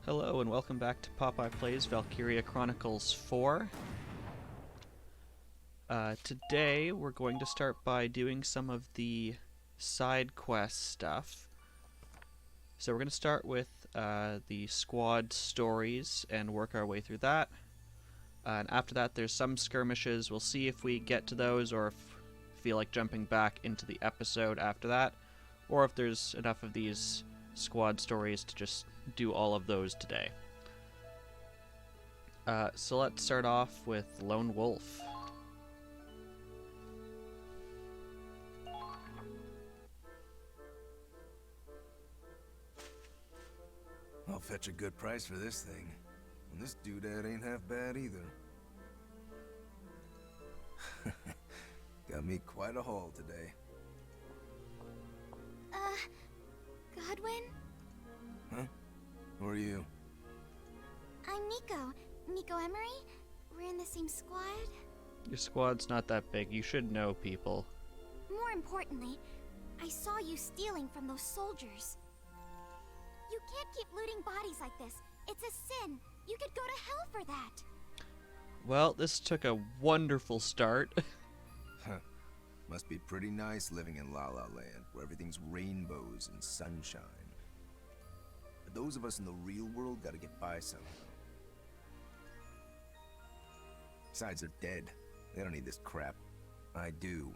Hello and welcome back to Popeye Plays Valkyria Chronicles 4. Today we're going to start by doing some of the side quest stuff. So we're going to start with the squad stories and work our way through that. And after that there's some skirmishes. We'll see if we get to those or if feel like jumping back into the episode after that. Or if there's enough of these squad stories to just do all of those today. So let's start off with Lone Wolf. I'll fetch a good price for this thing. And this doodad ain't half bad either. Got me quite a haul today. Godwin? Huh? Who are you? I'm Nico. Nico Emery? We're in the same squad? Your squad's not that big. You should know people. More importantly, I saw you stealing from those soldiers. You can't keep looting bodies like this. It's a sin. You could go to hell for that. Well, this took a wonderful start. Huh. Must be pretty nice living in La La Land, where everything's rainbows and sunshine. But those of us in the real world gotta get by somehow. Besides, they're dead. They don't need this crap. I do.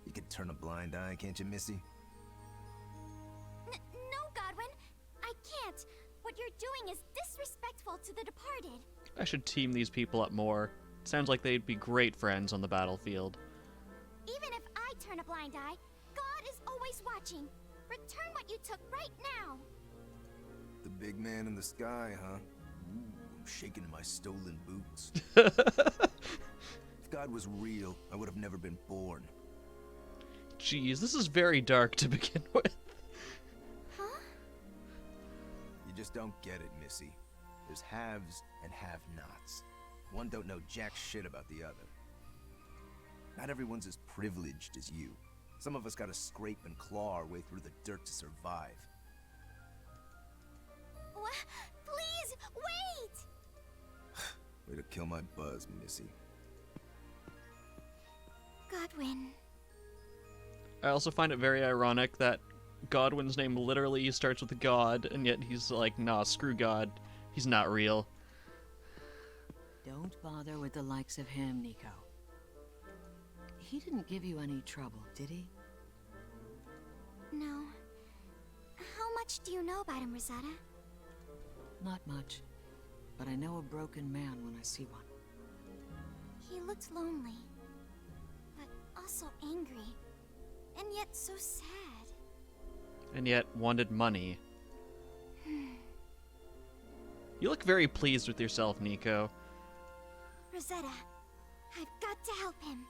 You could turn a blind eye, can't you, Missy? No, Godwin. I can't. What you're doing is disrespectful to the departed. I should team these people up more. Sounds like they'd be great friends on the battlefield. Even if I turn a blind eye, God is always watching. Return what you took right now. The big man in the sky, huh? Ooh, I'm shaking in my stolen boots. If God was real, I would have never been born. Jeez, this is very dark to begin with. Huh? You just don't get it, Missy. There's haves and have-nots. One don't know jack shit about the other. Not everyone's as privileged as you. Some of us gotta scrape and claw our way through the dirt to survive. What? Please, wait! Way to kill my buzz, Missy. Godwin. I also find it very ironic that Godwin's name literally starts with God, and yet he's like, nah, screw God. He's not real. Don't bother with the likes of him, Nico. He didn't give you any trouble, did he? No. How much do you know about him, Rosetta? Not much. But I know a broken man when I see one. He looked lonely, but also angry, and yet so sad. And yet wanted money. You look very pleased with yourself, Nico. Rosetta, I've got to help him.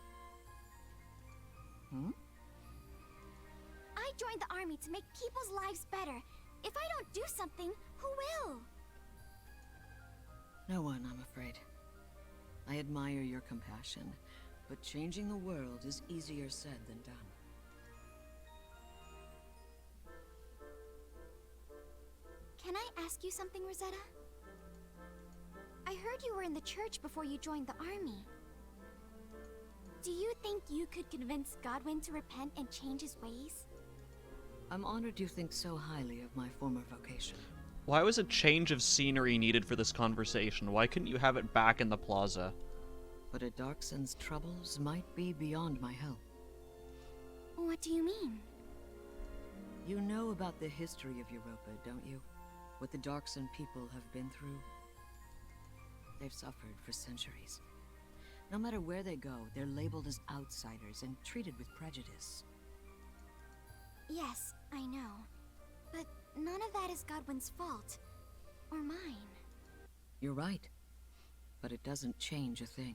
Hmm? I joined the army to make people's lives better. If I don't do something, who will? No one, I'm afraid. I admire your compassion, but changing the world is easier said than done. Can I ask you something, Rosetta? I heard you were in the church before you joined the army. Do you think you could convince Godwin to repent and change his ways? I'm honored you think so highly of my former vocation. Why was a change of scenery needed for this conversation? Why couldn't you have it back in the plaza? But a Darkson's troubles might be beyond my help. What do you mean? You know about the history of Europa, don't you? What the Darkson people have been through? They've suffered for centuries. No matter where they go, they're labeled as outsiders and treated with prejudice. Yes, I know. But none of that is Godwin's fault. Or mine. You're right. But it doesn't change a thing.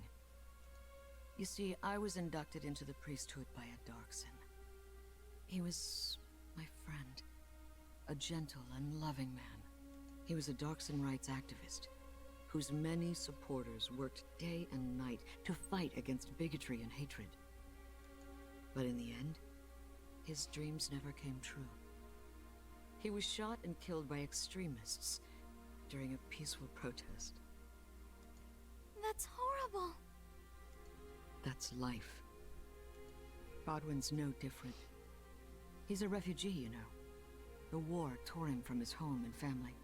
You see, I was inducted into the priesthood by a Darkson. He was my friend. A gentle and loving man. He was a Darkson rights activist, whose many supporters worked day and night to fight against bigotry and hatred. But in the end, his dreams never came true. He was shot and killed by extremists, during a peaceful protest. That's horrible. That's life. Godwin's no different. He's a refugee, you know. The war tore him from his home and family.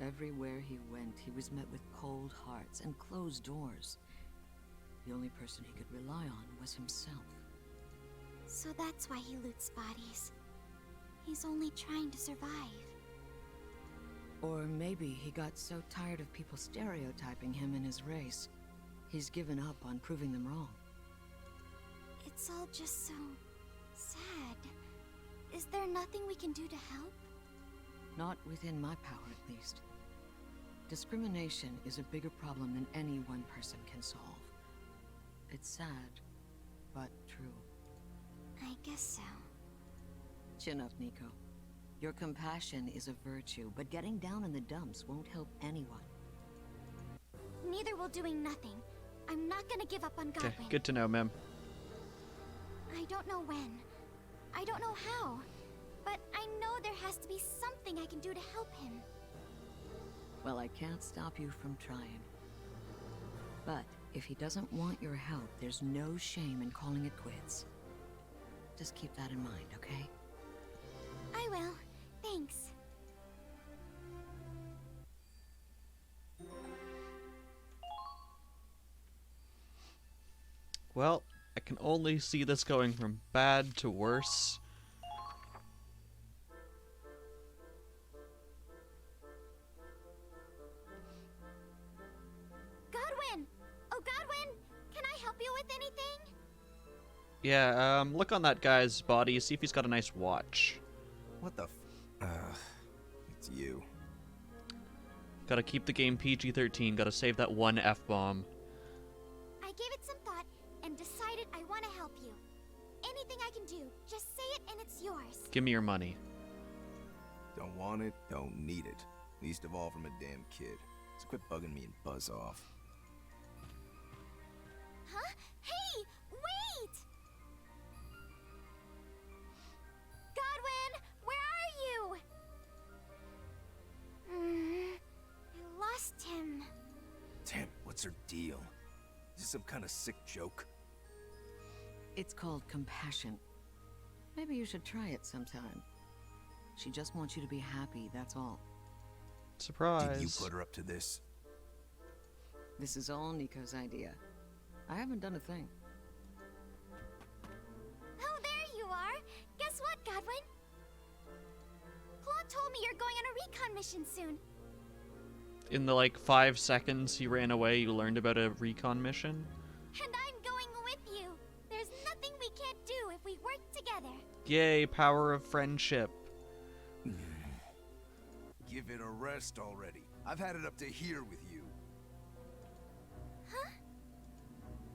Everywhere he went, he was met with cold hearts and closed doors. The only person he could rely on was himself. So that's why he loots bodies. He's only trying to survive. Or maybe he got so tired of people stereotyping him and his race, he's given up on proving them wrong. It's all just so sad. Is there nothing we can do to help? Not within my power, at least. Discrimination is a bigger problem than any one person can solve. It's sad, but true. I guess so. Chin up, Nico. Your compassion is a virtue, but getting down in the dumps won't help anyone. Neither will doing nothing. I'm not gonna give up on Okay, Godwin. good to know, Mem. I don't know when. I don't know how. But I know there has to be something I can do to help him. Well, I can't stop you from trying. But if he doesn't want your help, there's no shame in calling it quits. Just keep that in mind, okay? I will. Thanks. Well, I can only see this going from bad to worse. Godwin! Oh, Godwin! Can I help you with anything? Yeah, look on that guy's body, see if he's got a nice watch. What the it's you. Gotta keep the game PG-13, gotta save that one F-bomb. I gave it some thought and decided I want to help you. Anything I can do, just say it and it's yours. Give me your money. Don't want it, don't need it. Least of all from a damn kid. So quit bugging me and buzz off. Huh? Hey! Wait! Godwin! Where are you? I lost him. Damn, what's her deal? Is this some kind of sick joke? It's called compassion. Maybe you should try it sometime. She just wants you to be happy, that's all. Surprise. Did you put her up to this? This is all Nico's idea. I haven't done a thing. Oh, there you are. Guess what, Godwin? Claude told me you're going on a recon mission soon. In the, 5 seconds he ran away, you learned about a recon mission? And I'm going with you. There's nothing we can't do if we work together. Yay, power of friendship. Give it a rest already. I've had it up to here with you. Huh?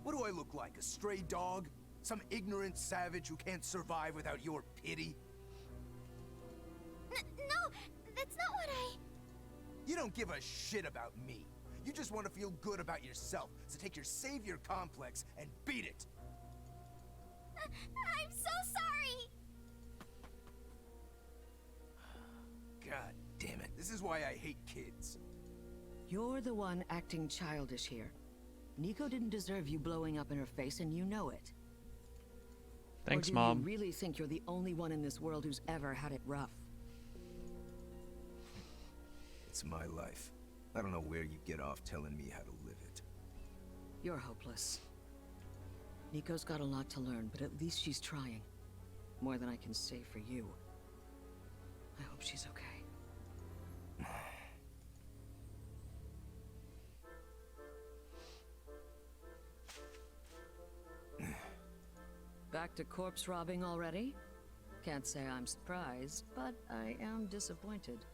What do I look like, a stray dog? Some ignorant savage who can't survive without your pity? No, that's not what I... You don't give a shit about me. You just want to feel good about yourself, so take your savior complex and beat it. I'm so sorry. God damn it. This is why I hate kids. You're the one acting childish here. Nico didn't deserve you blowing up in her face, and you know it. Thanks, or do Mom. you really think you're the only one in this world who's ever had it rough? It's my life. I don't know where you get off telling me how to live it. You're hopeless. Nico's got a lot to learn, but at least she's trying. More than I can say for you. I hope she's okay. Back to corpse robbing already? Can't say I'm surprised, but I am disappointed.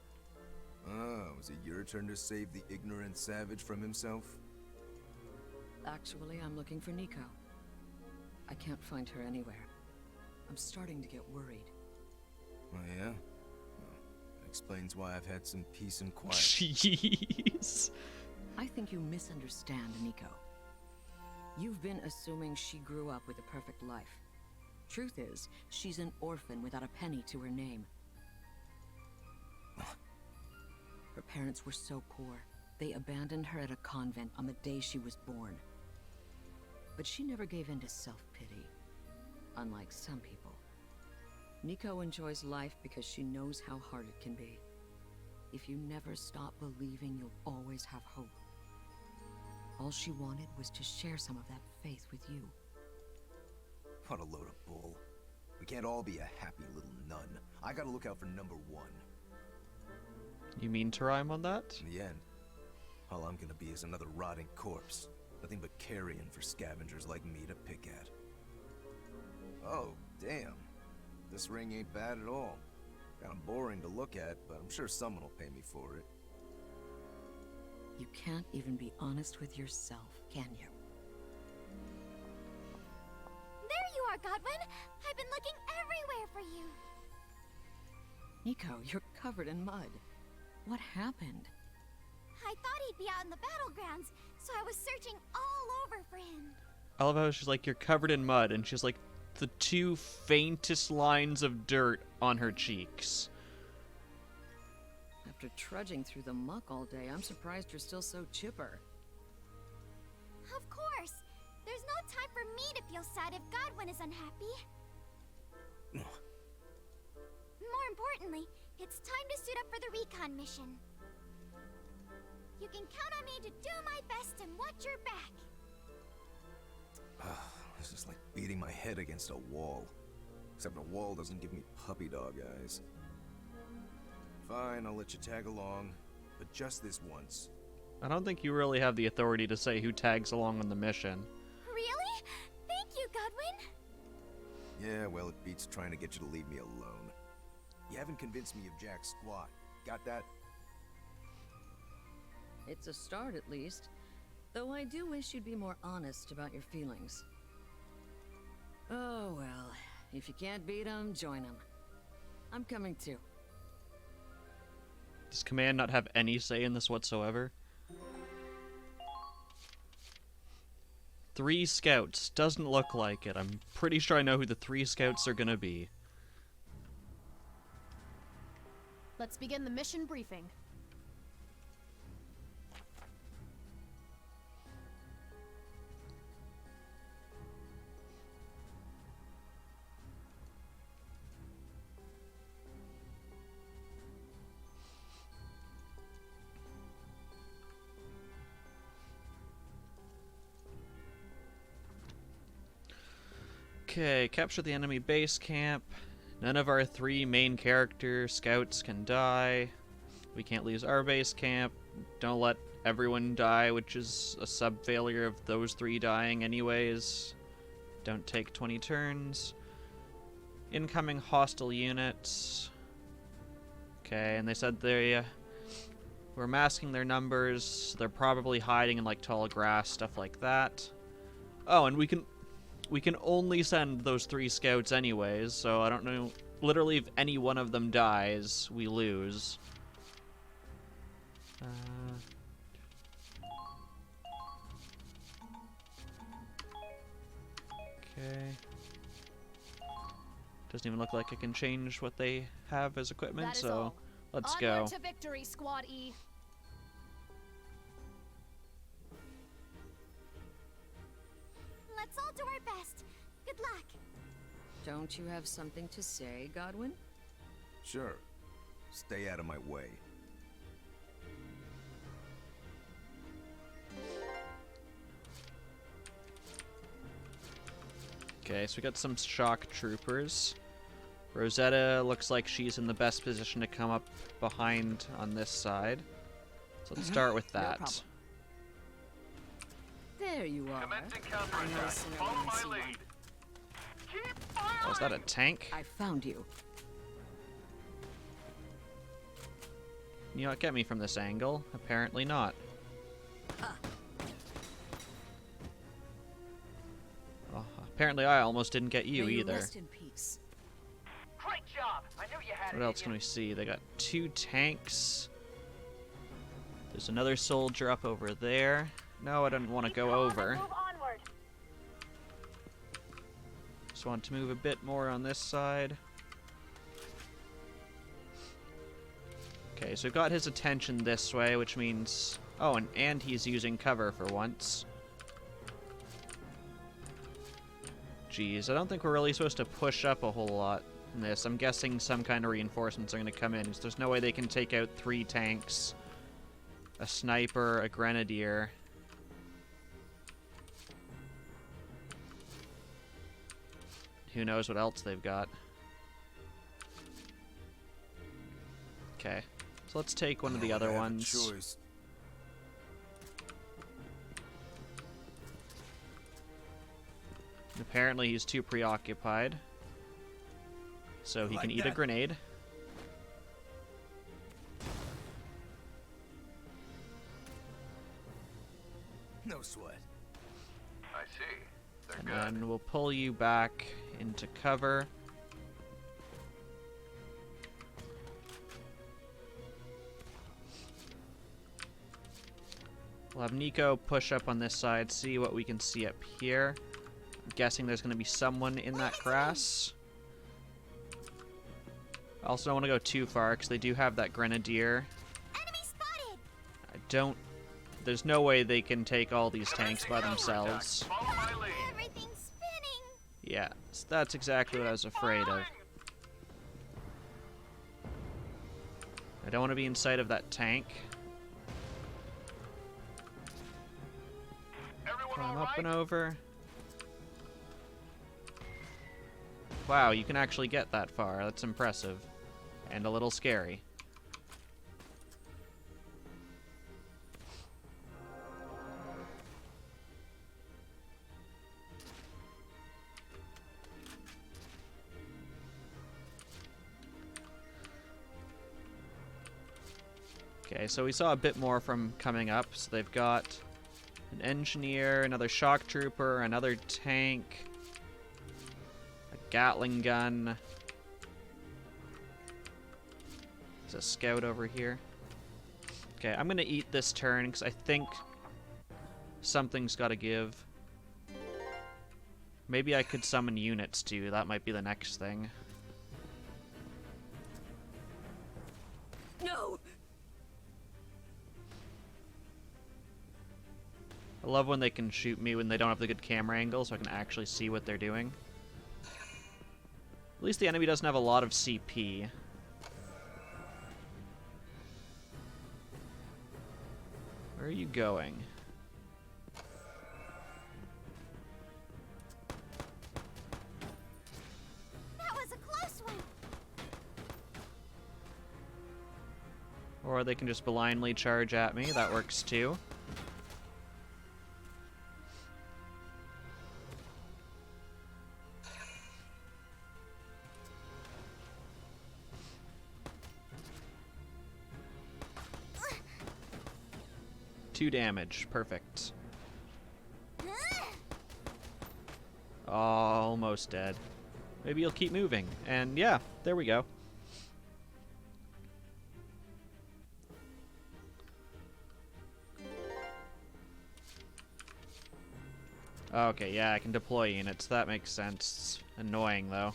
Ah, was it your turn to save the ignorant savage from himself? Actually, I'm looking for Nico. I can't find her anywhere. I'm starting to get worried. Oh yeah? Well, that explains why I've had some peace and quiet. Jeez. I think you misunderstand Nico. You've been assuming she grew up with a perfect life. Truth is, she's an orphan without a penny to her name. Her parents were so poor, they abandoned her at a convent on the day she was born. But she never gave in to self-pity, unlike some people. Nico enjoys life because she knows how hard it can be. If you never stop believing, you'll always have hope. All she wanted was to share some of that faith with you. What a load of bull. We can't all be a happy little nun. I gotta look out for number one. You mean to rhyme on that? In the end, all I'm gonna be is another rotting corpse. Nothing but carrion for scavengers like me to pick at. Oh, damn. This ring ain't bad at all. Kinda boring to look at, but I'm sure someone will pay me for it. You can't even be honest with yourself, can you? There you are, Godwin! I've been looking everywhere for you! Nico, you're covered in mud. What happened? I thought he'd be out in the battlegrounds, so I was searching all over for him. I love how she's like, you're covered in mud, and she's like, the two faintest lines of dirt on her cheeks. After trudging through the muck all day, I'm surprised you're still so chipper. Of course! There's no time for me to feel sad if Godwin is unhappy. More importantly, it's time to suit up for the recon mission. You can count on me to do my best and watch your back. This is like beating my head against a wall. Except a wall doesn't give me puppy dog eyes. Fine, I'll let you tag along, but just this once. I don't think you really have the authority to say who tags along on the mission. Really? Thank you, Godwin. Yeah, well, it beats trying to get you to leave me alone. You haven't convinced me of Jack's squad. Got that? It's a start, at least. Though I do wish you'd be more honest about your feelings. Oh, well. If you can't beat 'em, join 'em. I'm coming too. Does Command not have any say in this whatsoever? 3 scouts. Doesn't look like it. I'm pretty sure I know who the 3 scouts are gonna be. Let's begin the mission briefing. Okay, capture the enemy base camp. None of our 3 main character scouts can die. We can't lose our base camp. Don't let everyone die, which is a sub-failure of those 3 dying anyways. Don't take 20 turns. Incoming hostile units. Okay, and they said they were masking their numbers. They're probably hiding in like tall grass, stuff like that. Oh, and we can only send those 3 scouts anyways, so I don't know. Literally, if any one of them dies, we lose. Okay. Doesn't even look like I can change what they have as equipment, That is so all. let's go. Onward to victory, Squad E. Let's all do our best. Good luck. Don't you have something to say, Godwin? Sure. Stay out of my way. Okay, so we got some shock troopers. Rosetta looks like she's in the best position to come up behind on this side. So let's start with No that. problem. There you are. Commencing I know a counterattack. sinner Follow when I my see one. lead. Keep firing! Oh, is that a tank? I found you. You not get me from this angle? Apparently not. Well, apparently I almost didn't get you May either. rest in peace. Great job! I knew you had What it else in can you. we see? They got 2 tanks. There's another soldier up over there. No, I didn't want to Keep go calm and over. Move onward. Just want to move a bit more on this side. Okay, so we've got his attention this way, which means... Oh, and he's using cover for once. Jeez, I don't think we're really supposed to push up a whole lot in this. I'm guessing some kind of reinforcements are going to come in, because there's no way they can take out 3 tanks, a sniper, a grenadier. Who knows what else they've got. Okay, so let's take one of the other ones. Choice. Apparently he's too preoccupied, so he can eat a grenade. No sweat. I see. They're And good. then we'll pull you back into cover. We'll have Nico push up on this side, see what we can see up here. I'm guessing there's going to be someone in that grass. I also don't want to go too far, because they do have that grenadier. Enemy spotted! I don't... There's no way they can take all these tanks by themselves. Follow my lead. Everything's spinning! Yeah, so that's exactly what I was afraid of. I don't want to be in sight of that tank. Everyone Climb all up and right? over. Wow, you can actually get that far. That's impressive. And a little scary. Okay, so we saw a bit more from coming up. So they've got an engineer, another shock trooper, another tank, a Gatling gun. There's a scout over here. Okay, I'm gonna eat this turn because I think something's got to give. Maybe I could summon units too. That might be the next thing. No! I love when they can shoot me when they don't have the good camera angle, so I can actually see what they're doing. At least the enemy doesn't have a lot of CP. Where are you going? That was a close one! Or they can just blindly charge at me. That works too. Two damage. Perfect. Almost dead. Maybe you'll keep moving. And yeah, there we go. Okay, yeah, I can deploy units. That makes sense. Annoying, though.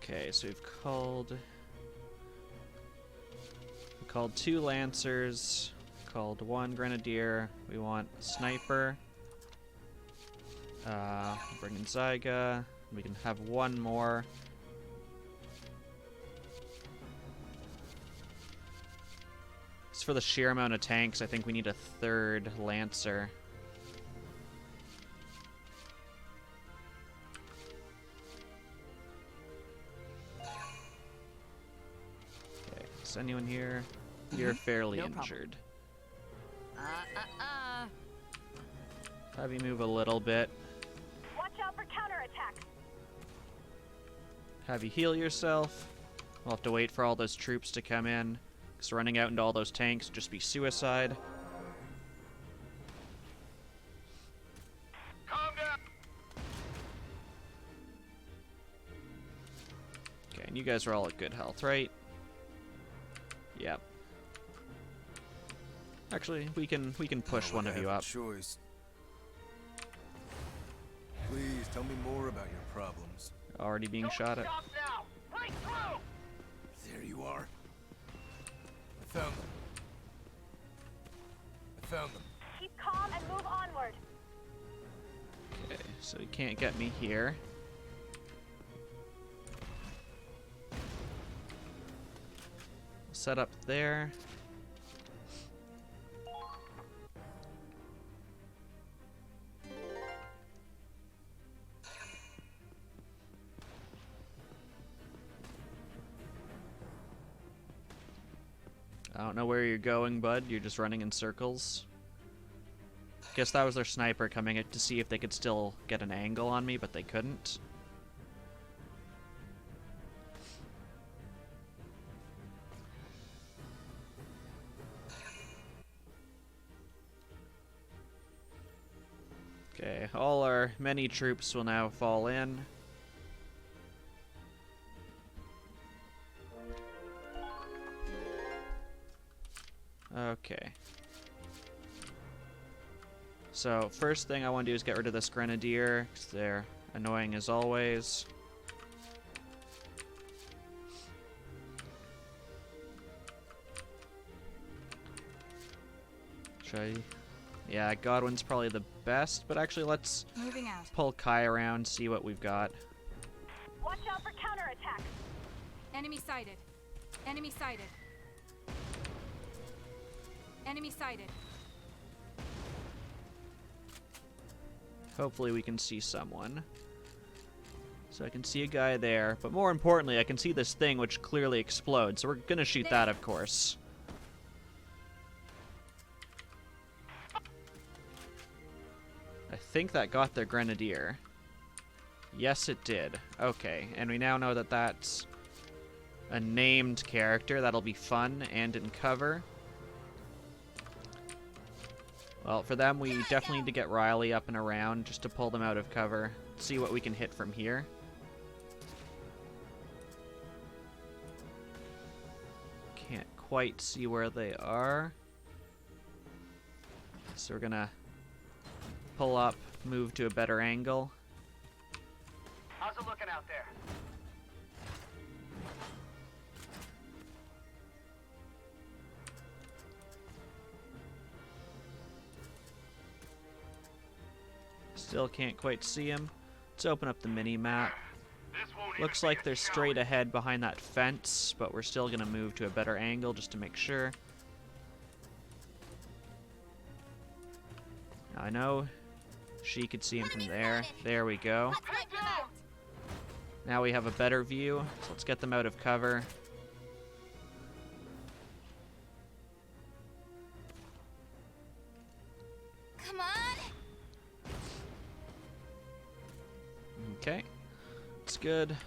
Okay, so we've called 2 Lancers, called 1 Grenadier. We want a Sniper. Bring in Zyga. We can have 1 more. As for the sheer amount of tanks, I think we need a 3rd Lancer. Is anyone here? You're fairly No problem. injured. Have you move a little bit. Watch out for counterattacks. Have you heal yourself. We'll have to wait for all those troops to come in. Because running out into all those tanks would just be suicide. Calm down. Okay, and you guys are all at good health, right? Yep. Actually, we can push one of you up. Choice. Please tell me more about your problems. Already being shot at. Stop now. Right through. There you are. I found them. I found them. Keep calm and move onward. Okay, so he can't get me here. Set up there. I don't know where you're going, bud. You're just running in circles. Guess that was their sniper coming to see if they could still get an angle on me, but they couldn't. Okay, all our many troops will now fall in. Okay. So, first thing I want to do is get rid of this grenadier, because they're annoying as always. Yeah, Godwin's probably the best, but actually let's Moving out. pull Kai around, see what we've got. Watch out for counterattacks. Enemy sighted. Enemy sighted. Enemy sighted. Hopefully we can see someone. So I can see a guy there, but more importantly, I can see this thing which clearly explodes, so we're gonna shoot that, of course. I think that got their grenadier. Yes, it did. Okay, and we now know that that's a named character. That'll be fun and in cover. Well, for them, we definitely need to get Riley up and around just to pull them out of cover. See what we can hit from here. Can't quite see where they are. So we're gonna pull up, move to a better angle. How's it looking out there? Still can't quite see him. Let's open up the mini-map. This won't Looks even like be they're a straight challenge. ahead behind that fence, but we're still gonna move to a better angle just to make sure. Now, I know she could see him from there. There we go. Let's wipe them out. Now we have a better view, so let's get them out of cover. Come on. Okay, it's good.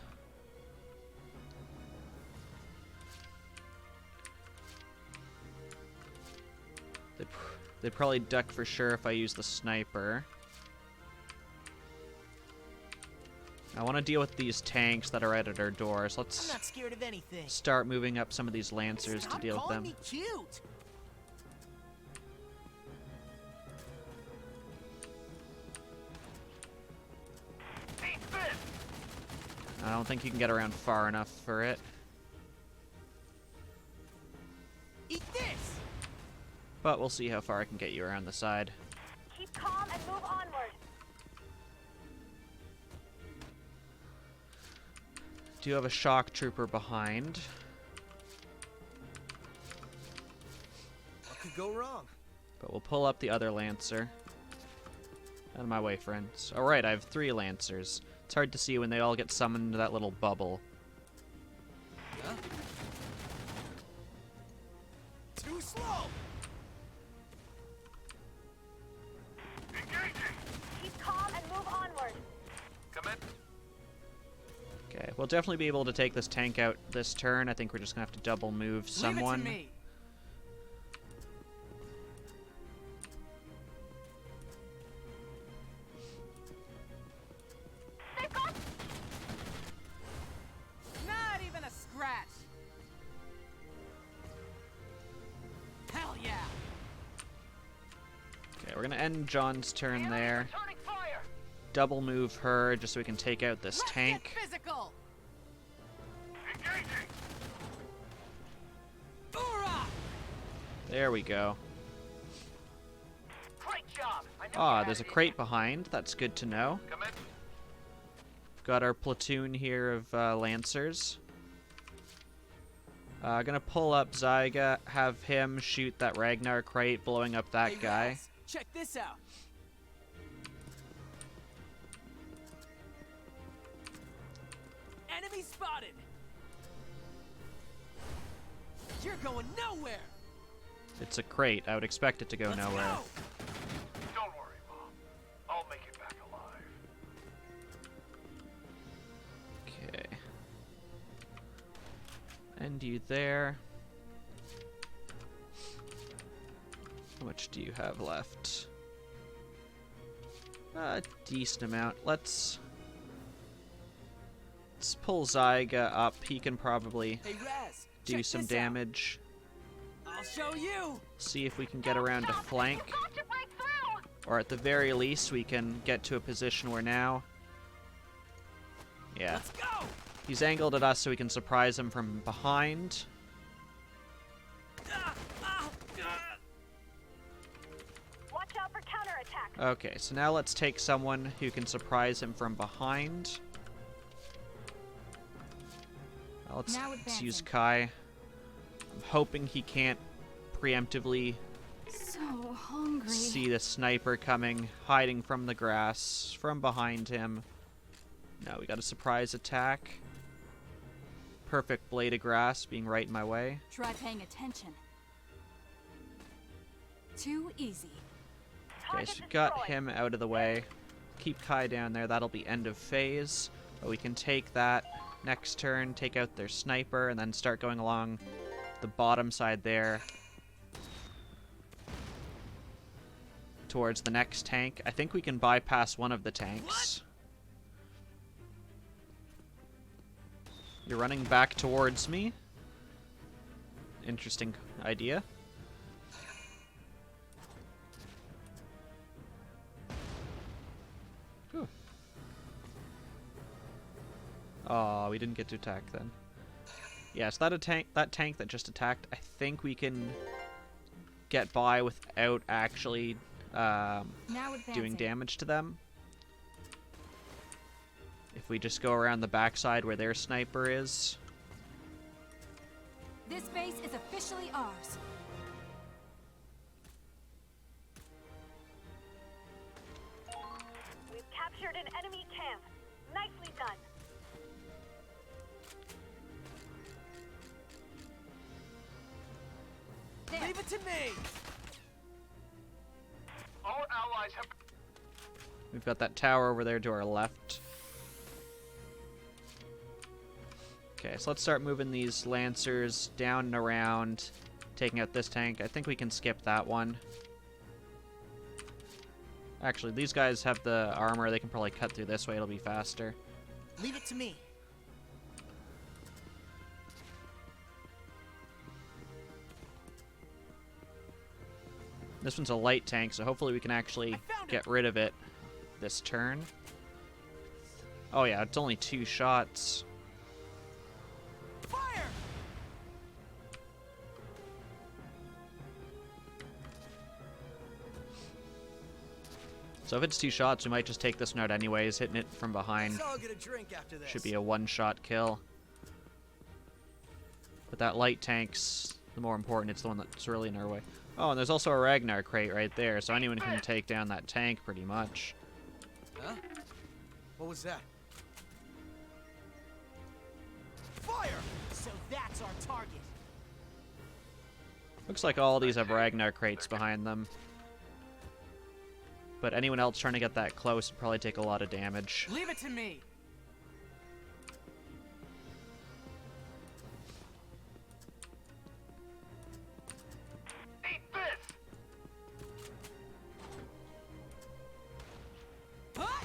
They probably duck for sure if I use the sniper. I want to deal with these tanks that are right at our doors. I'm Let's not scared of anything. start moving up some of these lancers to Stop deal with calling them. me cute. Eat this! I don't think you can get around far enough for it. Eat this. But we'll see how far I can get you around the side. Keep calm and move onward. Do have a shock trooper behind. What could go wrong? But we'll pull up the other lancer. Out of my way, friends. Alright, I have 3 lancers. It's hard to see when they all get summoned into that little bubble. Huh? Too slow. Engaging! Keep calm and move onward. Come in. Okay, we'll definitely be able to take this tank out this turn. I think we're just gonna have to double move someone. Leave it to me. we're gonna end John's turn there. Returning fire. Double move her just so we can take out this tank. Physical. Engaging. Hoorah! There we go. Great job. I know you Ah, had there's a it in crate behind. That's good to know. you. Commit. Got our platoon here of Lancers. Gonna pull up Zyga, have him shoot that Ragnar crate, blowing up that Hey, guy. Raz, check this out. Enemy spotted. You're going nowhere. It's a crate. I would expect it to go Let's nowhere. go. Don't worry, Mom. I'll make it back alive. Okay. End you there. How much do you have left? A decent amount. Let's pull Zyga up. He can probably Hey, Raz, do check some this out. damage. I'll show you. See if we can get around to flank. Got to break through! Or at the very least, we can get to a position where now... Yeah. Let's go. He's angled at us so we can surprise him from behind. Ah, ah, ah. Watch out for counterattack. Okay, so now let's take someone who can surprise him from behind. Let's use advancing. Kai. I'm hoping he can't preemptively So hungry. see the sniper coming, hiding from the grass, from behind him. No, we got a surprise attack. Perfect blade of grass being right in my way. Try paying attention. Too easy. Okay, so we got him out of the way. Keep Kai down there. That'll be end of phase. But we can take that next turn, take out their sniper, and then start going along the bottom side there towards the next tank. I think we can bypass one of the tanks. You're running back towards me. Interesting idea. Whew. Oh, we didn't get to attack then. Yeah, so that tank that just attacked, I think we can get by without actually Now doing advancing. damage to them. If we just go around the backside where their sniper is. This base is officially ours. We've captured an enemy camp. Nicely done. There. Leave it to me. All allies have. We've got that tower over there to our left. Okay, so let's start moving these Lancers down and around, taking out this tank. I think we can skip that one. Actually, these guys have the armor. They can probably cut through this way. It'll be faster. Leave it to me. This one's a light tank, so hopefully we can actually get rid of it this turn. Oh yeah, it's only 2 shots. Fire. So if it's 2 shots, we might just take this one out anyways, hitting it from behind. Let's all get a drink after this. Should be a 1-shot kill. But that light tank's the more important. It's the one that's really in our way. Oh, and there's also a Ragnar crate right there, so anyone can take down that tank pretty much. Huh? What was that? Fire! So that's our target. Looks like all these have Ragnar crates behind them. But anyone else trying to get that close would probably take a lot of damage. Leave it to me. Eat this! Huh?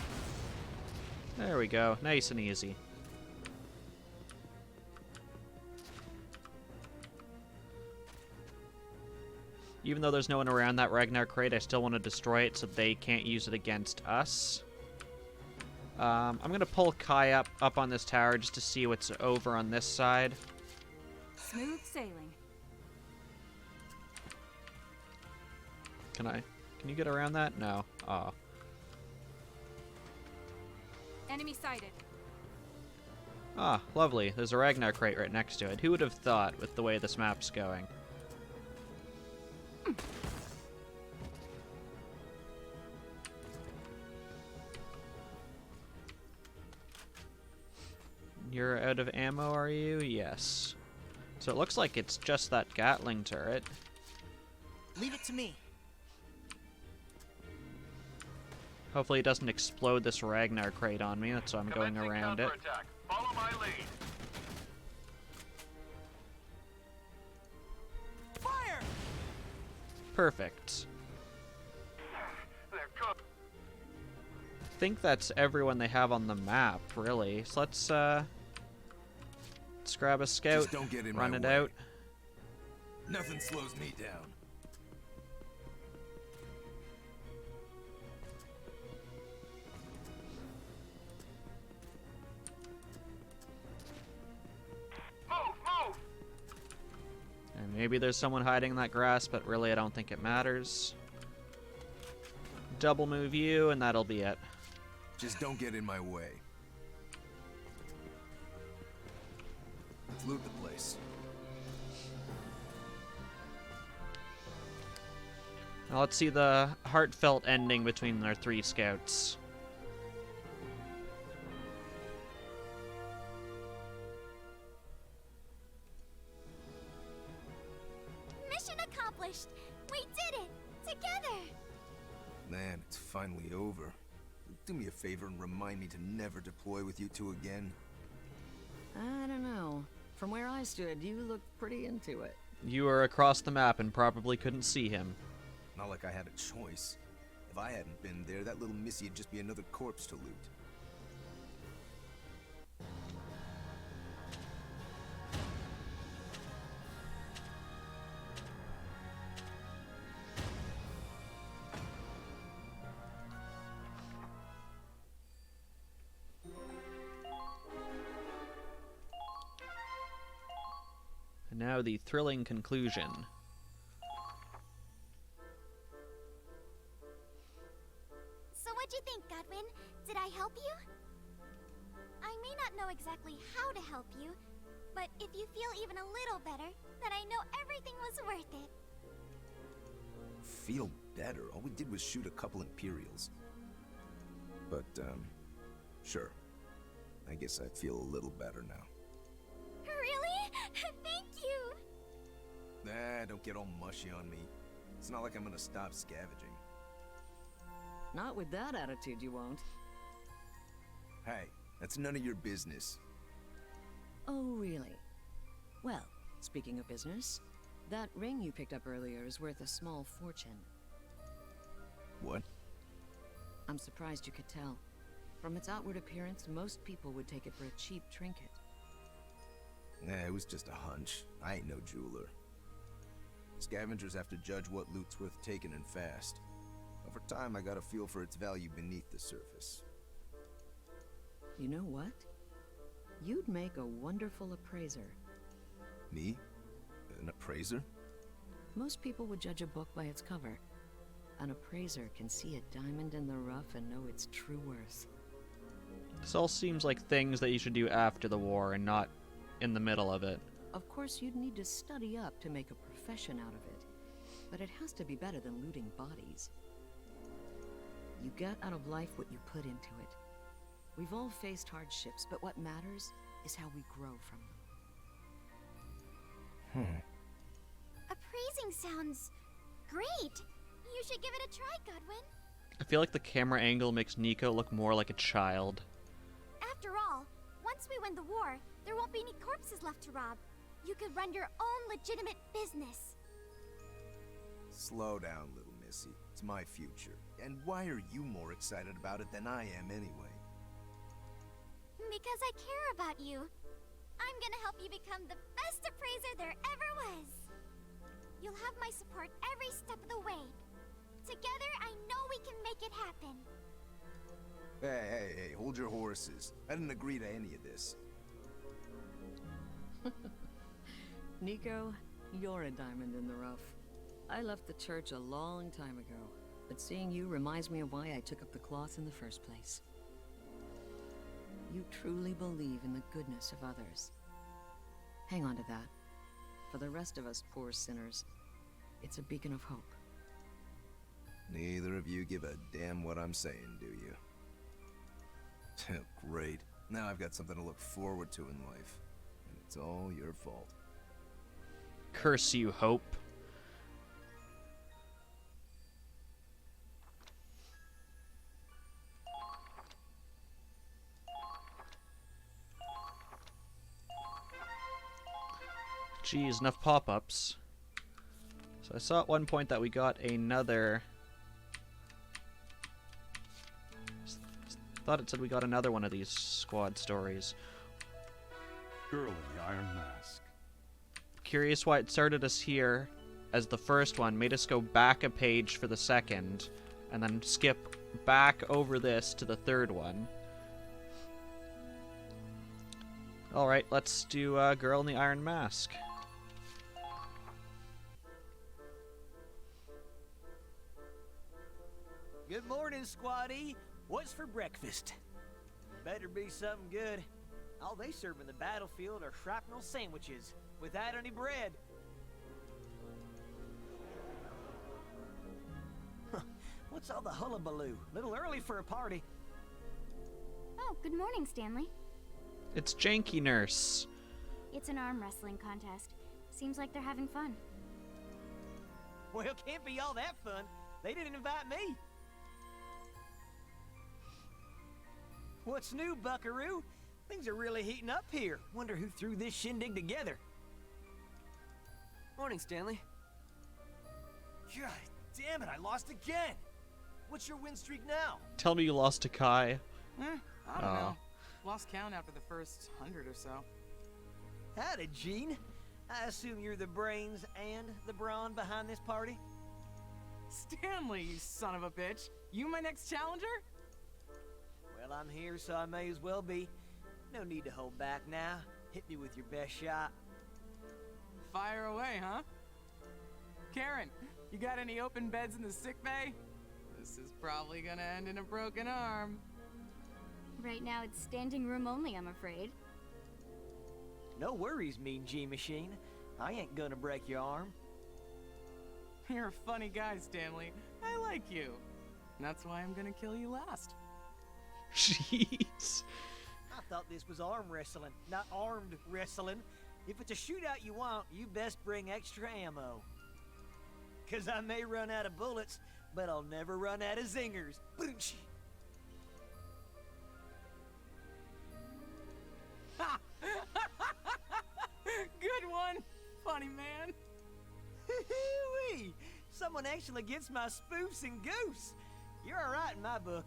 There we go. Nice and easy. Even though there's no one around that Ragnar crate, I still want to destroy it so they can't use it against us. I'm going to pull Kai up on this tower just to see what's over on this side. Smooth sailing. Can you get around that? No. Oh. Enemy sighted. Ah, lovely. There's a Ragnar crate right next to it. Who would have thought with the way this map's going? You're out of ammo, are you? Yes. So it looks like it's just that Gatling turret. Leave it to me. Hopefully it doesn't explode this Ragnar crate on me. That's why I'm going Commencing around it. counterattack. Follow my lead. Fire! Perfect. They're cooked. I think that's everyone they have on the map, really. So let's grab a scout, Just don't get in run my it way. out. Nothing slows me down. Move, move. And maybe there's someone hiding in that grass, but really I don't think it matters. Double move you, and that'll be it. Just don't get in my way. Let's loot the place. Now let's see the heartfelt ending between our three scouts. Mission accomplished! We did it! Together! Man, it's finally over. Do me a favor and remind me to never deploy with you two again. I don't know. From where I stood, you looked pretty into it. You were across the map and probably couldn't see him. Not like I had a choice. If I hadn't been there, that little missy would just be another corpse to loot. And now the thrilling conclusion. So what'd you think, Godwin? Did I help you? I may not know exactly how to help you, but if you feel even a little better, then I know everything was worth it. Feel better? All we did was shoot a couple Imperials. But, sure. I guess I feel a little better now. Really? Thank you! Nah, don't get all mushy on me. It's not like I'm gonna stop scavenging. Not with that attitude, you won't. Hey, that's none of your business. Oh, really? Well, speaking of business, that ring you picked up earlier is worth a small fortune. What? I'm surprised you could tell. From its outward appearance, most people would take it for a cheap trinket. Nah, it was just a hunch. I ain't no jeweler. Scavengers have to judge what loot's worth taking and fast. Over time, I got a feel for its value beneath the surface. You know what? You'd make a wonderful appraiser. Me? An appraiser? Most people would judge a book by its cover. An appraiser can see a diamond in the rough and know its true worth. This all seems like things that you should do after the war and not in the middle of it. Of course, you'd need to study up to make a profession out of it, but it has to be better than looting bodies. You get out of life what you put into it. We've all faced hardships, but what matters is how we grow from them. Appraising sounds great. You should give it a try, Godwin. I feel like the camera angle makes Nico look more like a child. After all, once we win the war, there won't be any corpses left to rob. You could run your own legitimate business. Slow down, little missy. It's my future. And why are you more excited about it than I am anyway? Because I care about you. I'm gonna help you become the best appraiser there ever was. You'll have my support every step of the way. Together, I know we can make it happen. Hey, hold your horses. I didn't agree to any of this. Nico, you're a diamond in the rough. I left the church a long time ago, but seeing you reminds me of why I took up the cloth in the first place. You truly believe in the goodness of others. Hang on to that. For the rest of us poor sinners, it's a beacon of hope. Neither of you give a damn what I'm saying, do you? Great. Now I've got something to look forward to in life. And it's all your fault. Curse you, Hope. Geez, enough pop-ups. So I saw at one point that we got another... Thought it said we got another one of these squad stories. Girl in the Iron Mask. Curious why it started us here as the first one, made us go back a page for the second, and then skip back over this to the third one. Alright, let's do Girl in the Iron Mask. Good morning, squaddie. What's for breakfast? Better be something good. All they serve in the battlefield are shrapnel sandwiches without any bread. What's all the hullabaloo? Little early for a party. Oh, good morning, Stanley. It's Janky Nurse. It's an arm wrestling contest. Seems like they're having fun. Well, can't be all that fun. They didn't invite me. What's new, buckaroo? Things are really heating up here. Wonder who threw this shindig together. Morning, Stanley. God damn it, I lost again. What's your win streak now? Tell me you lost to Kai. I don't know. Lost count after the first 100 or so. Howdy, Gene. I assume you're the brains and the brawn behind this party? Stanley, you son of a bitch. You my next challenger? Well, I'm here, so I may as well be. No need to hold back now. Hit me with your best shot. Fire away, huh? Karen, you got any open beds in the sick bay? This is probably gonna end in a broken arm. Right now, it's standing room only, I'm afraid. No worries, Mean G-Machine. I ain't gonna break your arm. You're a funny guy, Stanley. I like you. And that's why I'm gonna kill you last. Jeez. I thought this was arm wrestling, not armed wrestling. If it's a shootout you want, you best bring extra ammo. 'Cause I may run out of bullets, but I'll never run out of zingers. Boonch! Good one, funny man. Hoo-wee! Someone actually gets my spoofs and goose. You're alright in my book.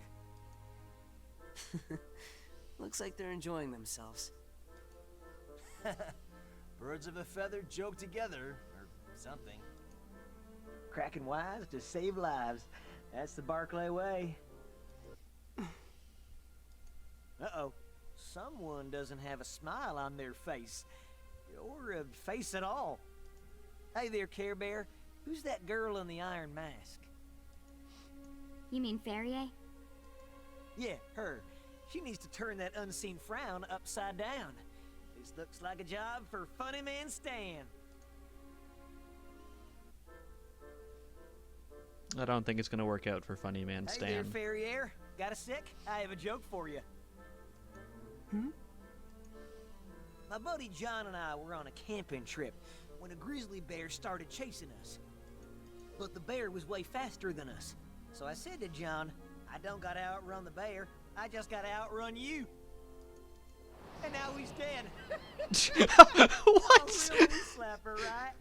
Looks like they're enjoying themselves. Birds of a feather joke together, or something. Cracking wise to save lives. That's the Barclay way. Uh-oh. Someone doesn't have a smile on their face. Or a face at all. Hey there, Care Bear. Who's that girl in the iron mask? You mean Ferrier? Yeah, her. She needs to turn that unseen frown upside down. This looks like a job for Funny Man Stan. I don't think it's going to work out for Funny Man Stan. Hey there, Ferrier. Got a sec? I have a joke for you. My buddy John and I were on a camping trip when a grizzly bear started chasing us. But the bear was way faster than us. So I said to John, I don't gotta outrun the bear, I just gotta outrun you. And now he's dead. What? A real knee slapper, right?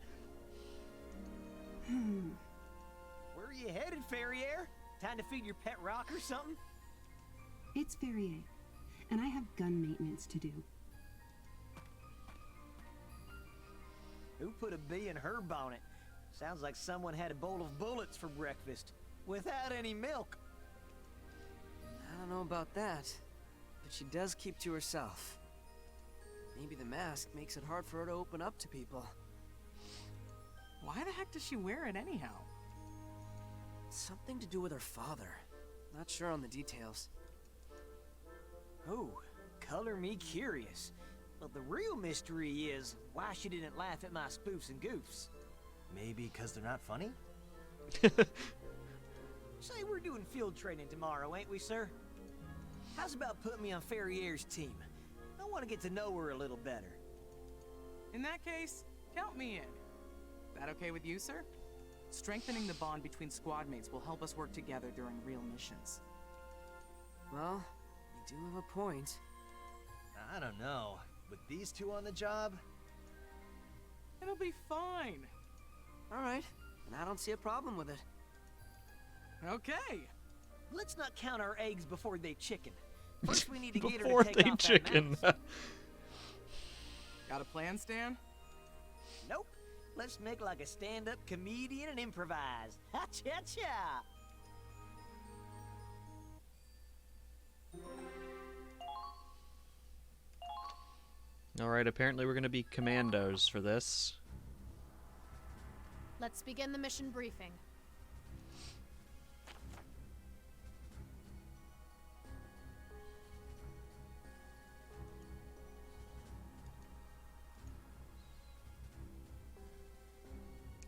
Where are you headed, Ferrier? Time to feed your pet rock or something? It's Ferrier, and I have gun maintenance to do. Who put a bee in her bonnet? Sounds like someone had a bowl of bullets for breakfast, without any milk. I don't know about that, but she does keep to herself. Maybe the mask makes it hard for her to open up to people. Why the heck does she wear it anyhow? Something to do with her father. Not sure on the details. Oh, color me curious. But the real mystery is why she didn't laugh at my spoofs and goofs. Maybe because they're not funny? Say we're doing field training tomorrow, ain't we, sir? How's about putting me on Ferrier's team? I want to get to know her a little better. In that case, count me in. That okay with you, sir? Strengthening the bond between squadmates will help us work together during real missions. Well, you do have a point. I don't know. With these two on the job? It'll be fine. Alright, and I don't see a problem with it. Okay. Let's not count our eggs before they chicken. First we need to get her Before to take they off chicken. that mask. Got a plan, Stan? Nope. Let's make like a stand-up comedian and improvise. Ha-cha-cha! Alright, apparently we're gonna be commandos for this. Let's begin the mission briefing.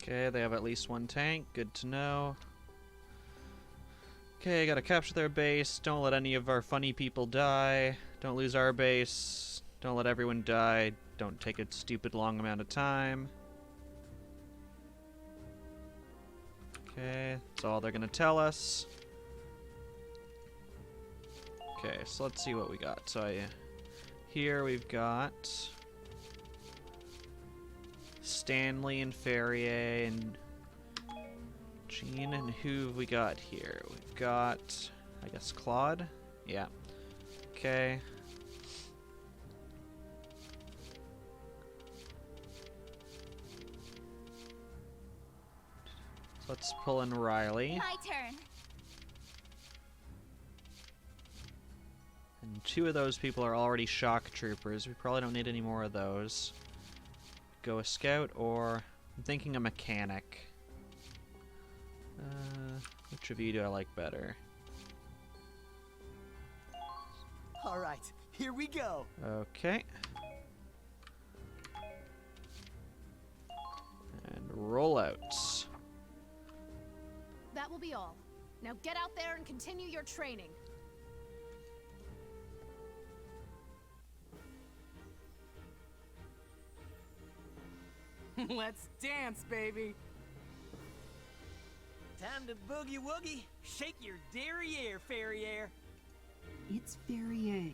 Okay, they have at least one tank. Good to know. Okay, gotta capture their base. Don't let any of our funny people die. Don't lose our base. Don't let everyone die. Don't take a stupid long amount of time. Okay, that's all they're gonna tell us. Okay, so let's see what we got. So here we've got Stanley and Ferrier and Jean, and who have we got here? We've got, I guess, Claude? Yeah. Okay. So let's pull in Riley. My turn. And two of those people are already shock troopers. We probably don't need any more of those. Go a scout, or I'm thinking a mechanic. Which of you do I like better? All right, here we go. Okay. And roll out. That will be all. Now get out there and continue your training. Let's dance, baby. Time to boogie woogie. Shake your derriere, Ferrier. It's Ferrier.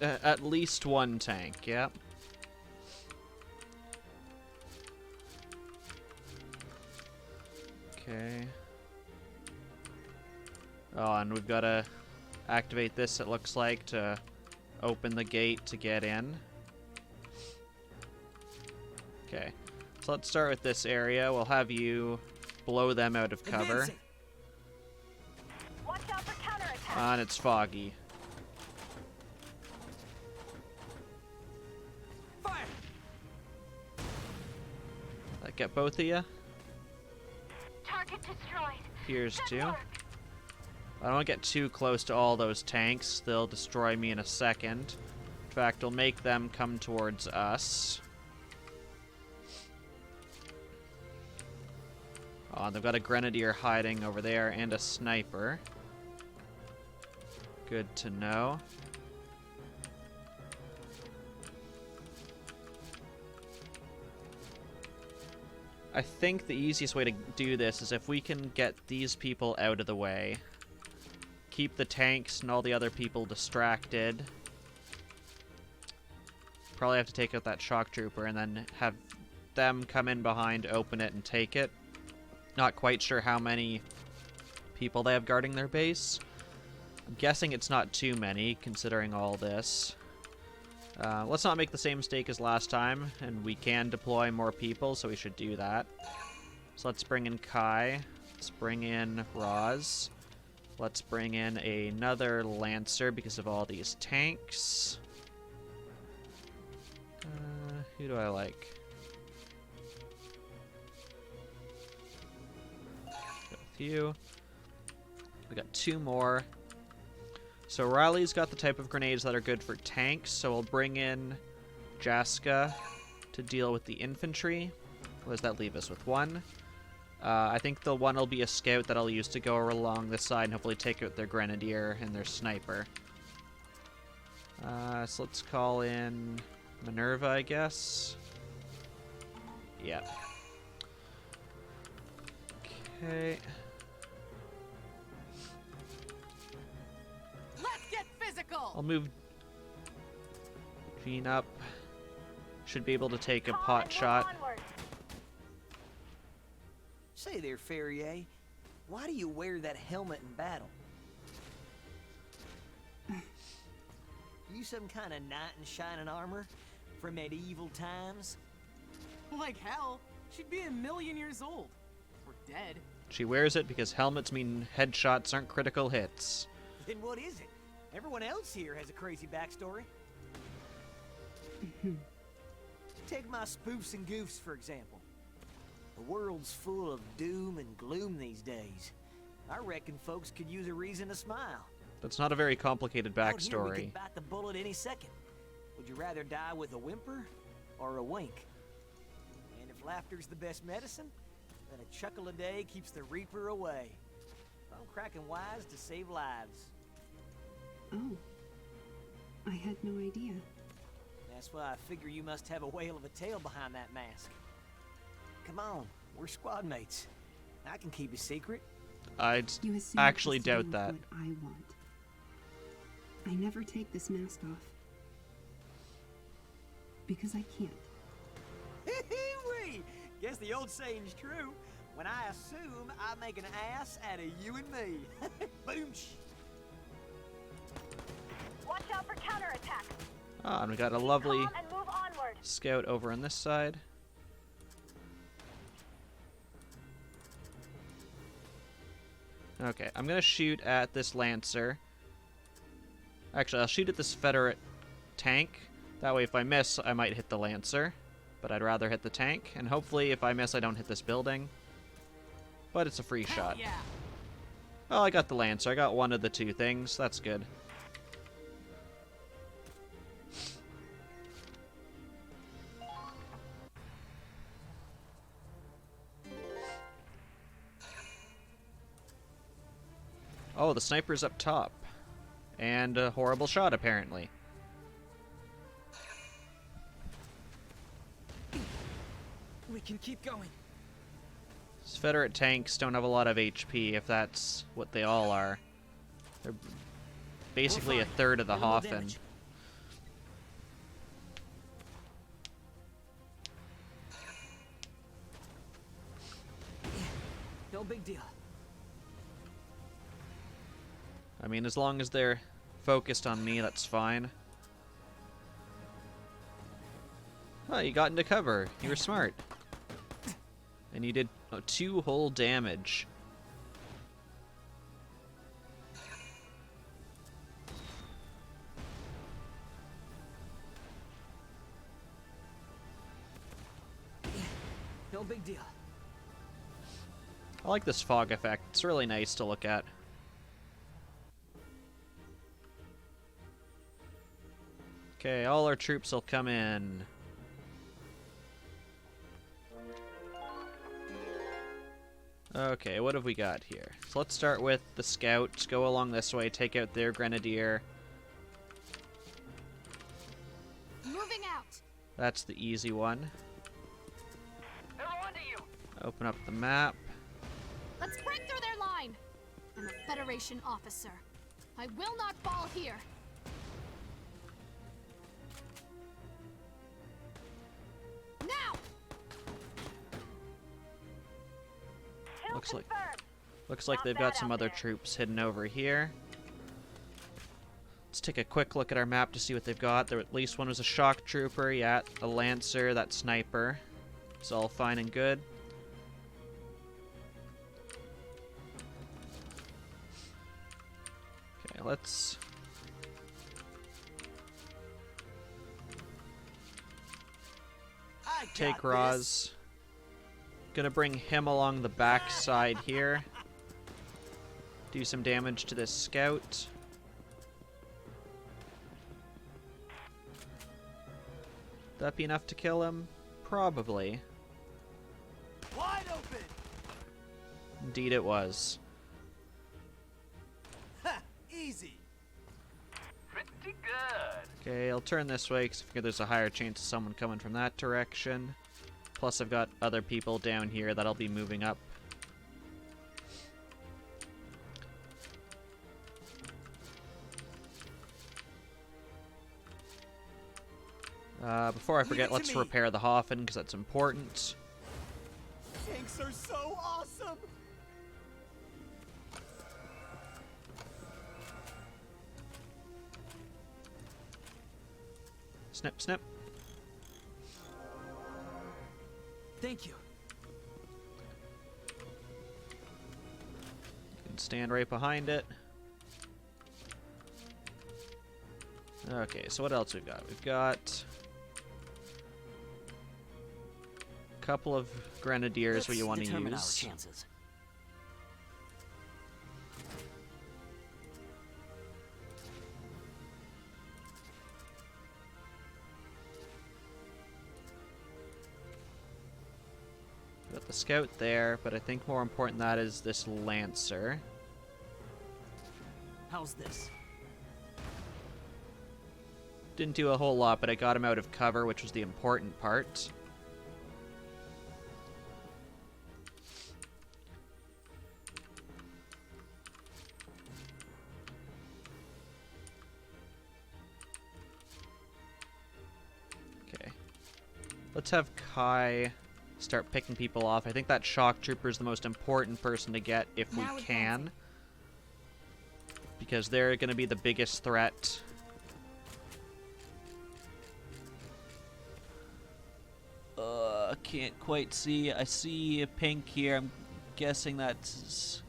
At least one tank, yep. Okay. Oh, and we've got to activate this, it looks like, to open the gate to get in. Okay. So let's start with this area. We'll have you blow them out of cover. Advancing. Watch out for counterattack. And it's foggy. Fire! That get both of you? Target destroyed. Here's Good two. work. I don't get too close to all those tanks. They'll destroy me in a second. In fact, we'll make them come towards us. Oh, they've got a grenadier hiding over there and a sniper. Good to know. I think the easiest way to do this is if we can get these people out of the way. Keep the tanks and all the other people distracted. Probably have to take out that shock trooper and then have them come in behind, open it, and take it. Not quite sure how many people they have guarding their base. I'm guessing it's not too many, considering all this. Let's not make the same mistake as last time, and we can deploy more people, so we should do that. So let's bring in Kai. Let's bring in Roz. Let's bring in another Lancer because of all these tanks. Who do I like? Go with you. We got 2 more. So Riley's got the type of grenades that are good for tanks, so we'll bring in Jaska to deal with the infantry. What does that leave us with? 1. I think the 1 will be a scout that I'll use to go along this side and hopefully take out their grenadier and their sniper. So let's call in Minerva, I guess. Yep. Okay. Let's get physical. I'll move Jean up. Should be able to take a pot shot. Say there, Ferrier. Why do you wear that helmet in battle? You some kind of knight in shining armor from medieval times? Like hell. She'd be 1,000,000 years old. Or dead. She wears it because helmets mean headshots aren't critical hits. Then what is it? Everyone else here has a crazy backstory. Take my spoofs and goofs, for example. The world's full of doom and gloom these days. I reckon folks could use a reason to smile. That's not a very complicated Out here, we backstory. could bite the bullet any second. Would you rather die with a whimper or a wink? And if laughter's the best medicine, then a chuckle a day keeps the reaper away. I'm cracking wise to save lives. Oh. I had no idea. That's why I figure you must have a whale of a tail behind that mask. Come on, we're squad mates. I can keep a secret. I'd You assume actually the same doubt of that. What I want. I never take this mask off. Because I can't. Hee-hee-wee! Guess the old saying's true. When I assume, I make an ass out of you and me. Boom! Watch out for counterattacks. Ah, and we got a lovely Calm and move onward. scout over on this side. Okay, I'm gonna shoot at this Lancer. Actually, I'll shoot at this Federate tank. That way, if I miss, I might hit the Lancer. But I'd rather hit the tank, and hopefully, if I miss, I don't hit this building. But it's a free shot. Yeah. Well, I got the Lancer. I got one of the 2 things. That's good. Oh, the sniper's up top. And a horrible shot, apparently. We can keep going. These Federate tanks don't have a lot of HP, if that's what they all are. They're basically a third of the Minimal Hoffen. damage. No big deal. I mean, as long as they're focused on me, that's fine. Oh, you got into cover. You were smart. And you did 2 whole damage. No big deal. I like this fog effect. It's really nice to look at. Okay, all our troops will come in. Okay, what have we got here? So let's start with the scouts. Go along this way, take out their grenadier. Moving out. That's the easy one. They're onto you. Open up the map. Let's break through their line. I'm a Federation officer. I will not fall here. Now! Kill Looks confirmed. Looks like Not they've bad got some out other there. troops hidden over here. Let's take a quick look at our map to see what they've got. There at least one was a shock trooper, yeah, a lancer, that sniper. It's all fine and good. Okay, let's take Roz. Gonna bring him along the back side here. Do some damage to this scout. That be enough to kill him? Probably. Wide open. Indeed it was. Ha! Easy. Pretty good. Okay, I'll turn this way because I figure there's a higher chance of someone coming from that direction. Plus I've got other people down here that I'll be moving up. Before I forget, let's repair the Hoffen because that's important. Tanks are so awesome. Snip, snip. Thank you. You can stand right behind it. Okay, so what else we've got? We've got a couple of grenadiers where you want to use. Our chances. Got the scout there, but I think more important than that is this lancer. How's this? Didn't do a whole lot, but I got him out of cover, which was the important part. Okay. Let's have Kai start picking people off. I think that shock trooper is the most important person to get if we can. Because they're going to be the biggest threat. Can't quite see. I see a pink here. I'm guessing that's his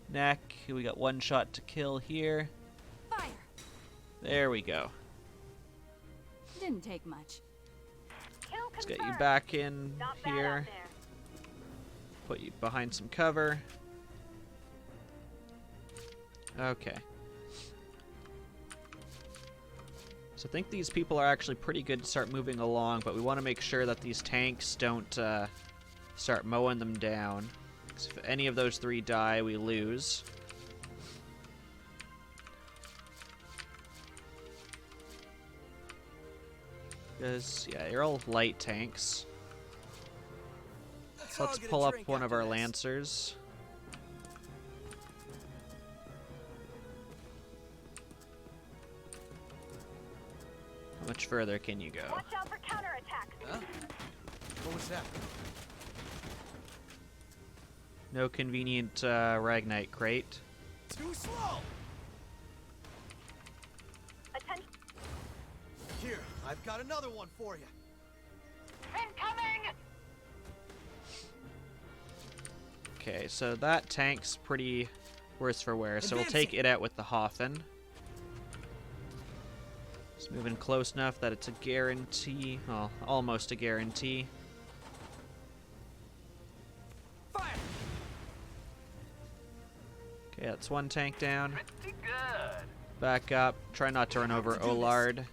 neck. We got one shot to kill here. Fire. There we go. Didn't take much. Let's get you back in here. Put you behind some cover. Okay. So I think these people are actually pretty good to start moving along, but we want to make sure that these tanks don't start mowing them down. 'Cause if any of those three die, we lose. Because, yeah, you're all light tanks. So let's pull up one of our lancers. How much further can you go? Watch out for counterattacks. Huh? What was that? No convenient Ragnite crate. Too slow. Attention. Here, I've got another one for you. Incoming! Okay, so that tank's pretty worse for wear, so we'll take it out with the Hoffen. It's moving close enough that it's a guarantee. Well, almost a guarantee. Fire! Okay, that's one tank down. Pretty good. Back up. Try not to run over Olard.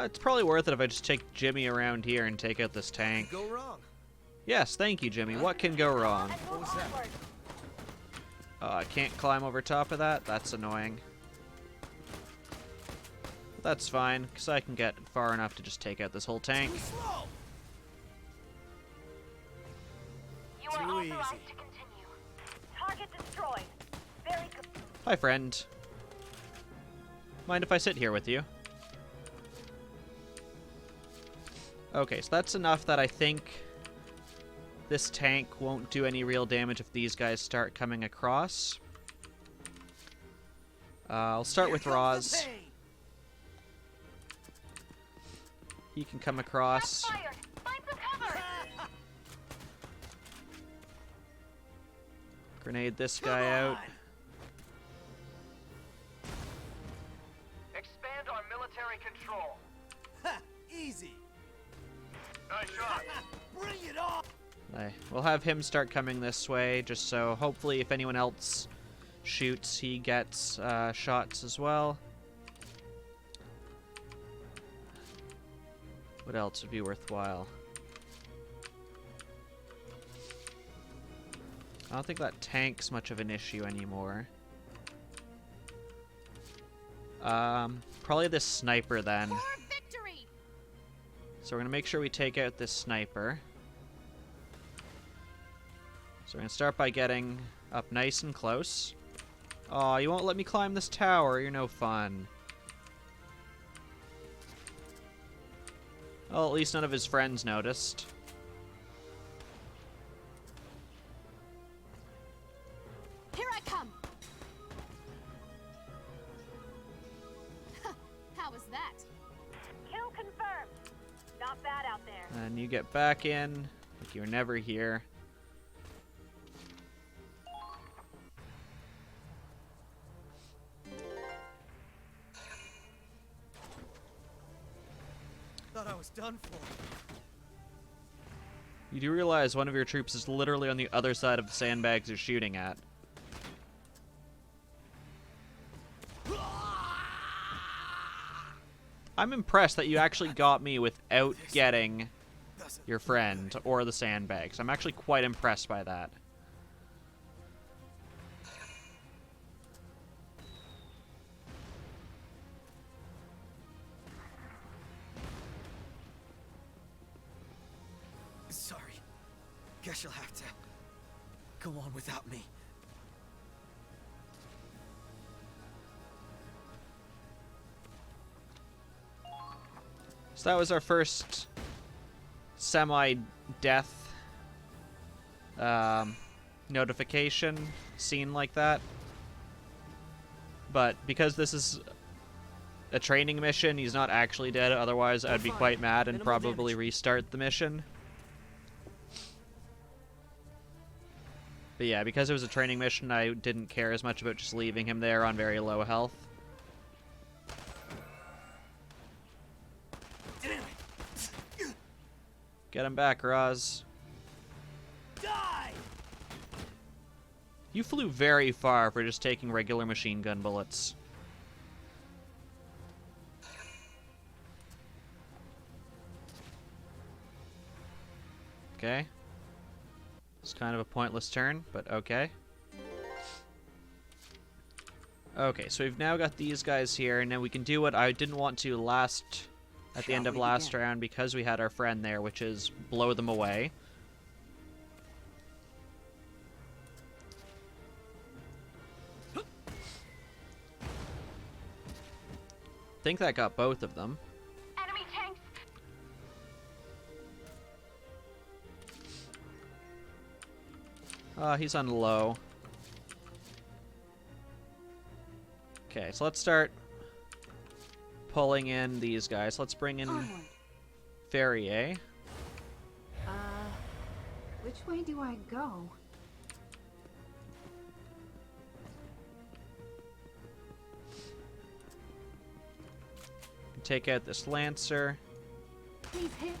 It's probably worth it if I just take Jimmy around here and take out this tank. Go wrong. Yes, thank you, Jimmy. What can go wrong? And move onward. I can't climb over top of that? That's annoying. That's fine, because I can get far enough to just take out this whole tank. Too slow. You are Too authorized easy. to continue. Target destroyed. Very good. Hi, friend. Mind if I sit here with you? Okay, so that's enough that I think This tank won't do any real damage if these guys start coming across. I'll start with Roz. He can come across. Find some cover. Grenade this guy out. Expand our military control. Easy. Nice shot. Bring it on. We'll have him start coming this way, just so hopefully if anyone else shoots, he gets shots as well. What else would be worthwhile? I don't think that tank's much of an issue anymore. Probably this sniper then. So we're gonna make sure we take out this sniper. So we're gonna start by getting up nice and close. Aw, you won't let me climb this tower. You're no fun. Well, at least none of his friends noticed. Here I come. How was that? Kill confirmed. Not bad out there. And you get back in, like you were never here. Thought I was done for. You do realize one of your troops is literally on the other side of the sandbags you're shooting at. I'm impressed that you actually got me without getting your friend or the sandbags. I'm actually quite impressed by that. Sorry. Guess you'll have to go on without me. So that was our first semi-death notification scene like that. But because this is a training mission, he's not actually dead. Otherwise, I'd be quite mad and probably restart the mission. But yeah, because it was a training mission, I didn't care as much about just leaving him there on very low health. Get him back, Roz. Die! You flew very far for just taking regular machine gun bullets. Okay. It's kind of a pointless turn, but okay. Okay, so we've now got these guys here, and now we can do what I didn't want to at the end of last round because we had our friend there, which is blow them away. I think that got both of them. Enemy tanks. He's on low. Okay, so let's start pulling in these guys. Let's bring in Valkyria. Which way do I go? Take out this Lancer. Please hit.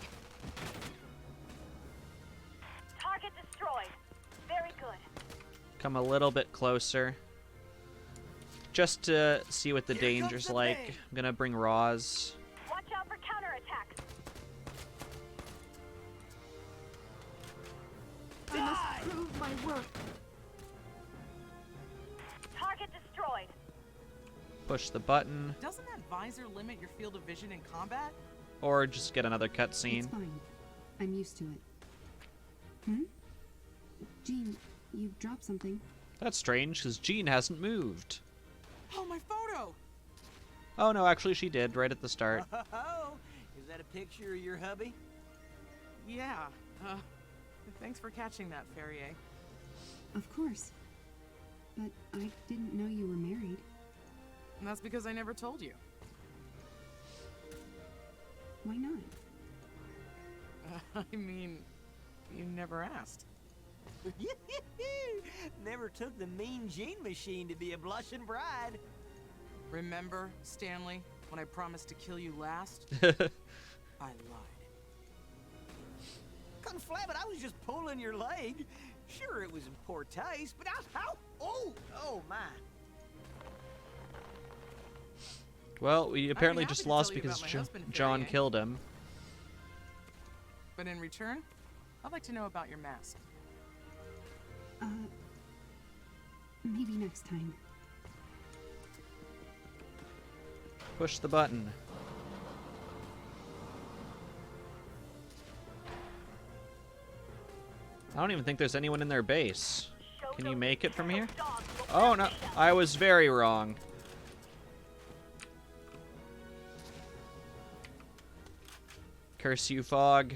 Target destroyed. Very good. Come a little bit closer. Just to see what the danger's like. I'm gonna bring Roz. Watch out for counterattacks. I must prove my worth. Target destroyed. Push the button. Doesn't that visor limit your field of vision in combat? Or just get another cutscene. It's fine. I'm used to it. Jean, you dropped something. That's strange, because Jean hasn't moved. Oh, my photo! Oh no, actually she did, right at the start. Oh, is that a picture of your hubby? Yeah. Thanks for catching that, Ferrier. Of course. But I didn't know you were married. And that's because I never told you. Why not? I mean, you never asked. Never took the mean gene machine to be a blushing bride. Remember, Stanley, when I promised to kill you last? I lied. Conflabbit, I was just pulling your leg. Sure, it was in poor taste, but how? Oh my. Well, we apparently happy just to lost tell you because about my husband, John Ferrier. killed him. But in return, I'd like to know about your mask. Maybe next time. Push the button. I don't even think there's anyone in their base. Can you make it from here? Oh no, I was very wrong. Curse you, Fog.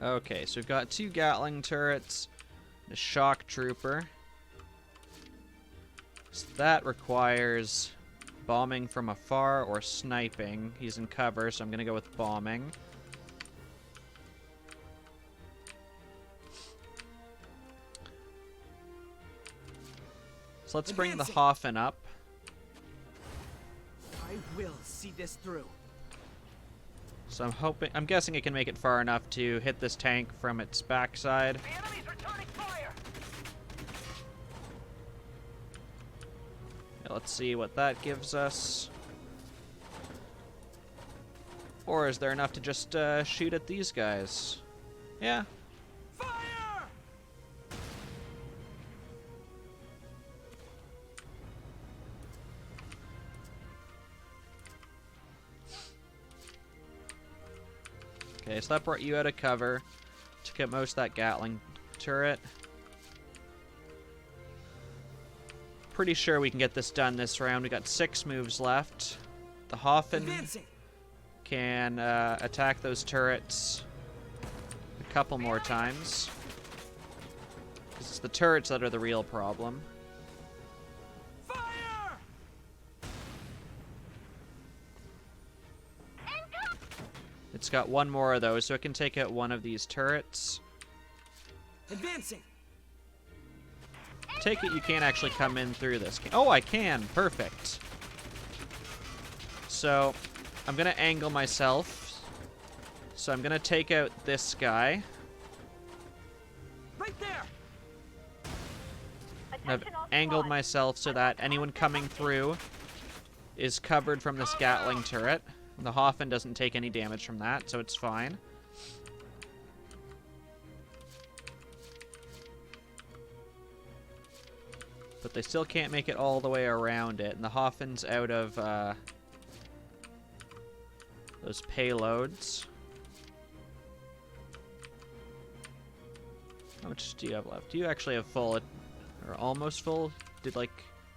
Okay, so we've got 2 Gatling turrets, a shock trooper. So that requires bombing from afar or sniping. He's in cover, so I'm gonna go with bombing. So let's bring the Hoffen up. I will see this through. So I'm guessing it can make it far enough to hit this tank from its backside. The enemy's returning fire! Yeah, let's see what that gives us. Or is there enough to just shoot at these guys? Yeah. Fire! Okay, so that brought you out of cover. Took out most of that Gatling turret. Pretty sure we can get this done this round. We got 6 moves left. The Hoffen can attack those turrets a couple more times. 'Cause it's the turrets that are the real problem. Fire! It's got 1 more of those, so it can take out 1 of these turrets. Advancing. Take it you can't actually come in through this. Oh, I can. Perfect. So, I'm going to angle myself. So I'm going to take out this guy. Right there. I've angled myself so that anyone coming through is covered from this Gatling turret. The Hoffen doesn't take any damage from that, so it's fine. But they still can't make it all the way around it, and the Hoffen's out of those payloads. How much do you have left? Do you actually have full, or almost full? Did like,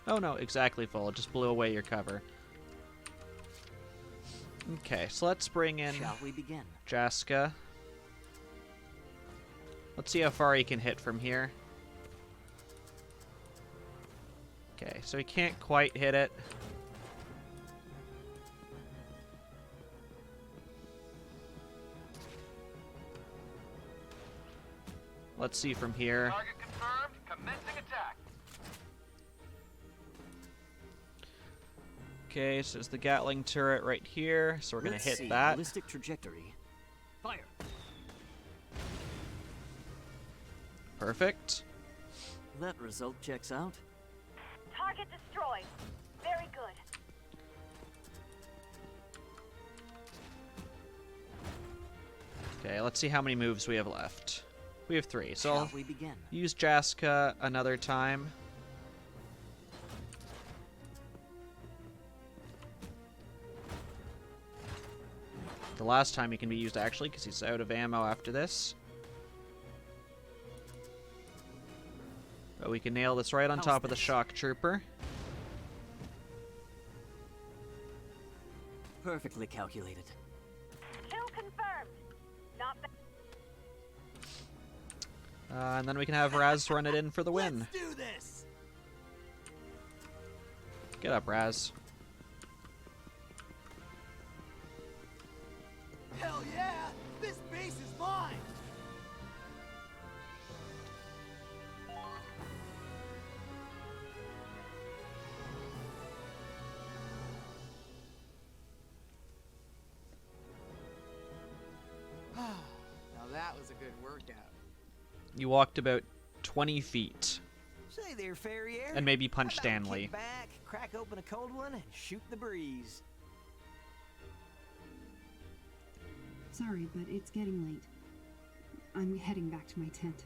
oh no, exactly full. It just blew away your cover. Okay, so let's bring in Shall we begin? Jaska. Let's see how far he can hit from here. Okay, so he can't quite hit it. Let's see from here. Target confirmed. Commencing attack. Okay, so it's the Gatling turret right here, so we're gonna Let's hit see. that. Ballistic trajectory. Fire. Perfect. That result checks out. Target destroyed. Very good. Okay, let's see how many moves we have left. We have 3, so Shall I'll we begin? use Jaska another time. The last time he can be used actually, because he's out of ammo after this. But we can nail this right on top of the shock trooper. Perfectly calculated. Kill confirmed. Not bad. And then we can have Raz run it in for the win. Let's do this. Get up, Raz. Hell yeah! This base is mine! Now that was a good workout. You walked about 20 feet. Say there, Farrier. And maybe punch How about we Stanley. kick back, crack open a cold one, and shoot the breeze. Sorry, but it's getting late. I'm heading back to my tent.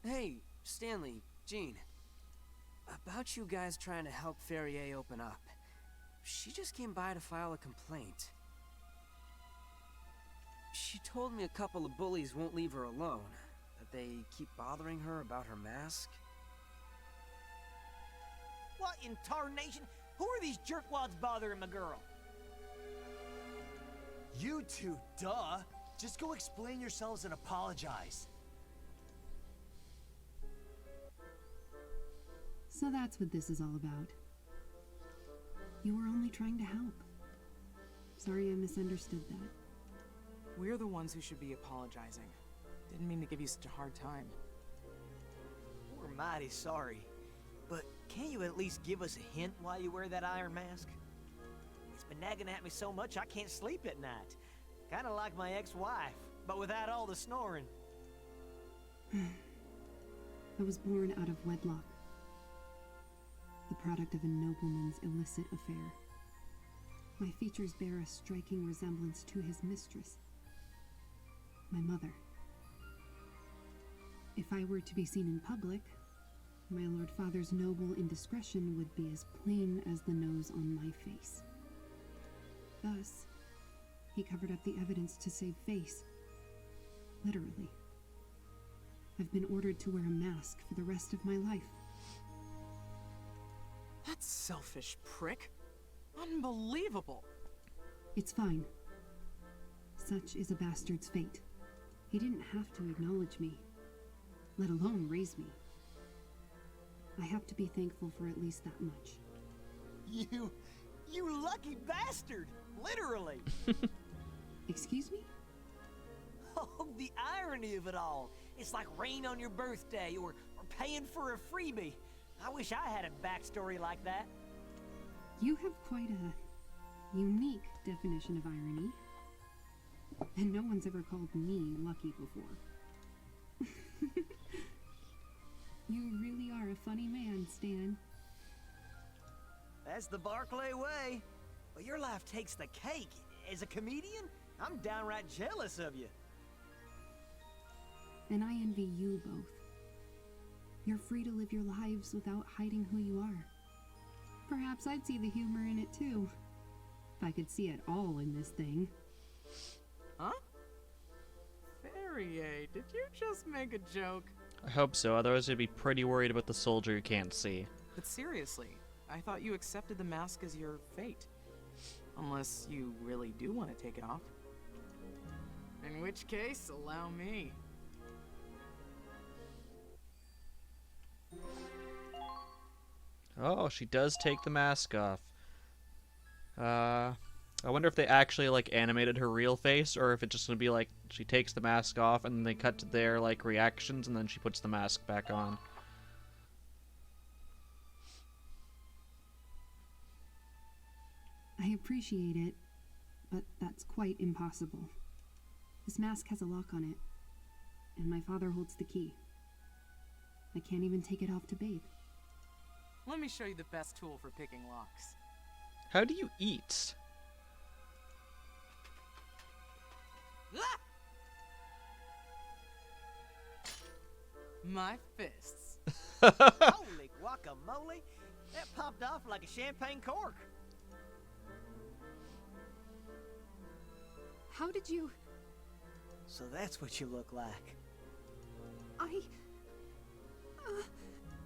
Hey, Stanley, Jean. About you guys trying to help Ferrier open up. She just came by to file a complaint. She told me a couple of bullies won't leave her alone. That they keep bothering her about her mask. What in tarnation? Who are these jerkwads bothering my girl? You two, duh. Just go explain yourselves and apologize. So that's what this is all about. You were only trying to help. Sorry I misunderstood that. We're the ones who should be apologizing. Didn't mean to give you such a hard time. We're mighty sorry. But can't you at least give us a hint why you wear that iron mask? It's been nagging at me so much I can't sleep at night. Kinda like my ex-wife, but without all the snoring. I was born out of wedlock. The product of a nobleman's illicit affair. My features bear a striking resemblance to his mistress, my mother. If I were to be seen in public, my Lord Father's noble indiscretion would be as plain as the nose on my face. Thus, he covered up the evidence to save face. Literally. I've been ordered to wear a mask for the rest of my life. That selfish prick. Unbelievable. It's fine. Such is a bastard's fate. He didn't have to acknowledge me, let alone raise me. I have to be thankful for at least that much. You lucky bastard! Literally! Excuse me? Oh, the irony of it all. It's like rain on your birthday or paying for a freebie. I wish I had a backstory like that. You have quite a unique definition of irony. And no one's ever called me lucky before. You really are a funny man, Stan. That's the Barclay way. But your life takes the cake. As a comedian, I'm downright jealous of you. And I envy you both. You're free to live your lives without hiding who you are. Perhaps I'd see the humor in it too. If I could see it all in this thing. Huh? Ferrier, did you just make a joke? I hope so, otherwise I'd be pretty worried about the soldier you can't see. But seriously, I thought you accepted the mask as your fate. Unless you really do want to take it off. In which case, allow me. Oh, she does take the mask off. I wonder if they actually, like, animated her real face, or if it's just gonna be, like, she takes the mask off, and then they cut to their, like, reactions, and then she puts the mask back on. I appreciate it, but that's quite impossible. This mask has a lock on it, and my father holds the key. I can't even take it off to bathe. Let me show you the best tool for picking locks. How do you eat? Ah! My fists. Holy guacamole! That popped off like a champagne cork. How did you... So that's what you look like.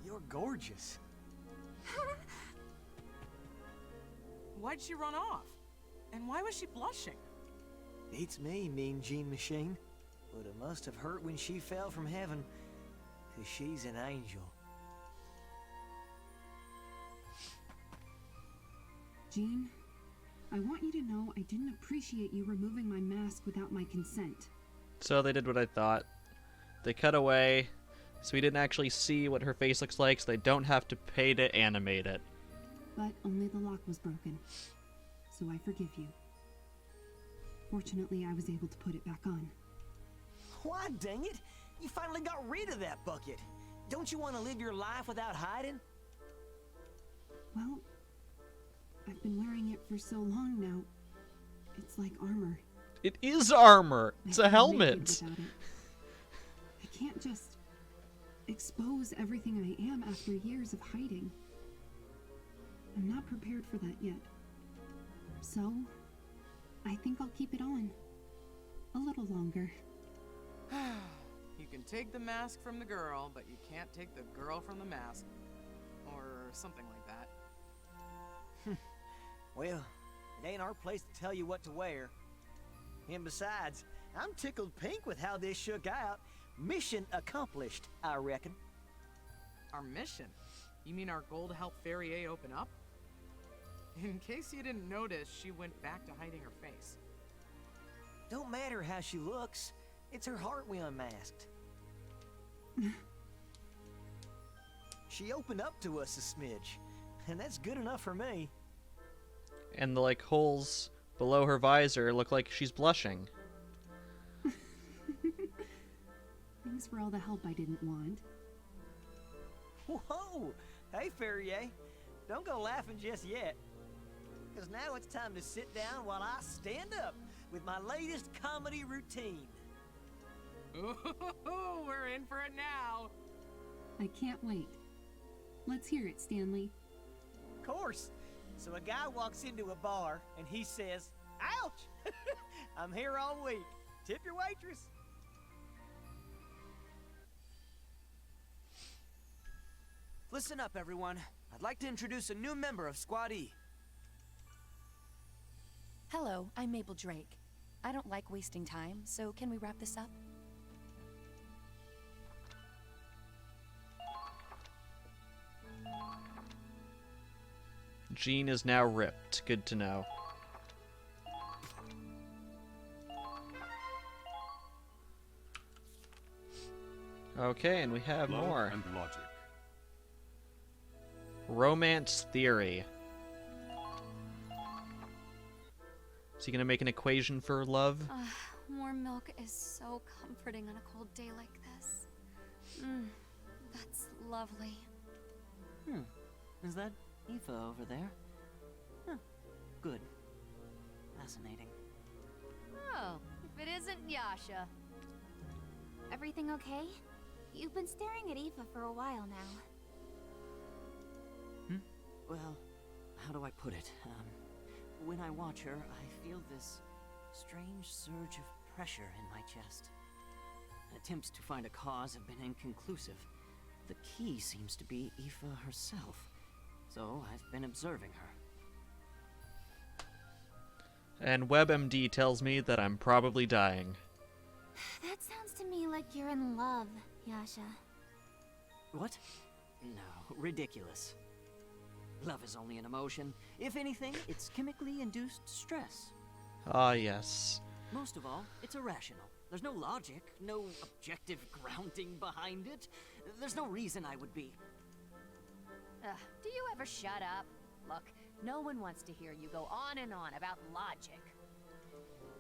You're gorgeous. Why'd she run off? And why was she blushing? Beats me, Mean Gene Machine. But it must have hurt when she fell from heaven, 'cause she's an angel. Jean, I want you to know I didn't appreciate you removing my mask without my consent. So they did what I thought. They cut away, so we didn't actually see what her face looks like, so they don't have to pay to animate it. But only the lock was broken, so I forgive you. Fortunately, I was able to put it back on. Why, dang it! You finally got rid of that bucket. Don't you want to live your life without hiding? Well, I've been wearing it for so long now. It's like armor. It is armor! It's I a can't helmet! make it without it. I can't just expose everything I am after years of hiding. I'm not prepared for that yet. So, I think I'll keep it on. A little longer. You can take the mask from the girl, but you can't take the girl from the mask. Or something like that. Well, it ain't our place to tell you what to wear. And besides, I'm tickled pink with how this shook out. Mission accomplished, I reckon. Our mission? You mean our goal to help Ferrier open up? In case you didn't notice, she went back to hiding her face. Don't matter how she looks. It's her heart we unmasked. She opened up to us a smidge, and that's good enough for me. And the, like, holes below her visor look like she's blushing. Thanks for all the help I didn't want. Whoa! Hey, Ferrier. Don't go laughing just yet. Because now it's time to sit down while I stand up with my latest comedy routine. Ooh, we're in for it now. I can't wait. Let's hear it, Stanley. Of course. So a guy walks into a bar and he says, "Ouch! I'm here all week. Tip your waitress." Listen up, everyone. I'd like to introduce a new member of Squad E. Hello, I'm Mabel Drake. I don't like wasting time, so can we wrap this up? Jean is now ripped. Good to know. Okay, and we have Love more. and logic. Romance theory. Is he gonna make an equation for love? Warm milk is so comforting on a cold day like this. That's lovely. Is that Aoife over there? Huh. Good. Fascinating. Oh, if it isn't Yasha. Everything okay? You've been staring at Aoife for a while now. Well, how do I put it? When I watch her, I feel this strange surge of pressure in my chest. Attempts to find a cause have been inconclusive. The key seems to be Aoife herself, so I've been observing her. And WebMD tells me that I'm probably dying. That sounds to me like you're in love, Yasha. What? No, ridiculous. Love is only an emotion. If anything, it's chemically induced stress. Ah, yes. Most of all, it's irrational. There's no logic, no objective grounding behind it. There's no reason I would be. Do you ever shut up? Look, no one wants to hear you go on and on about logic.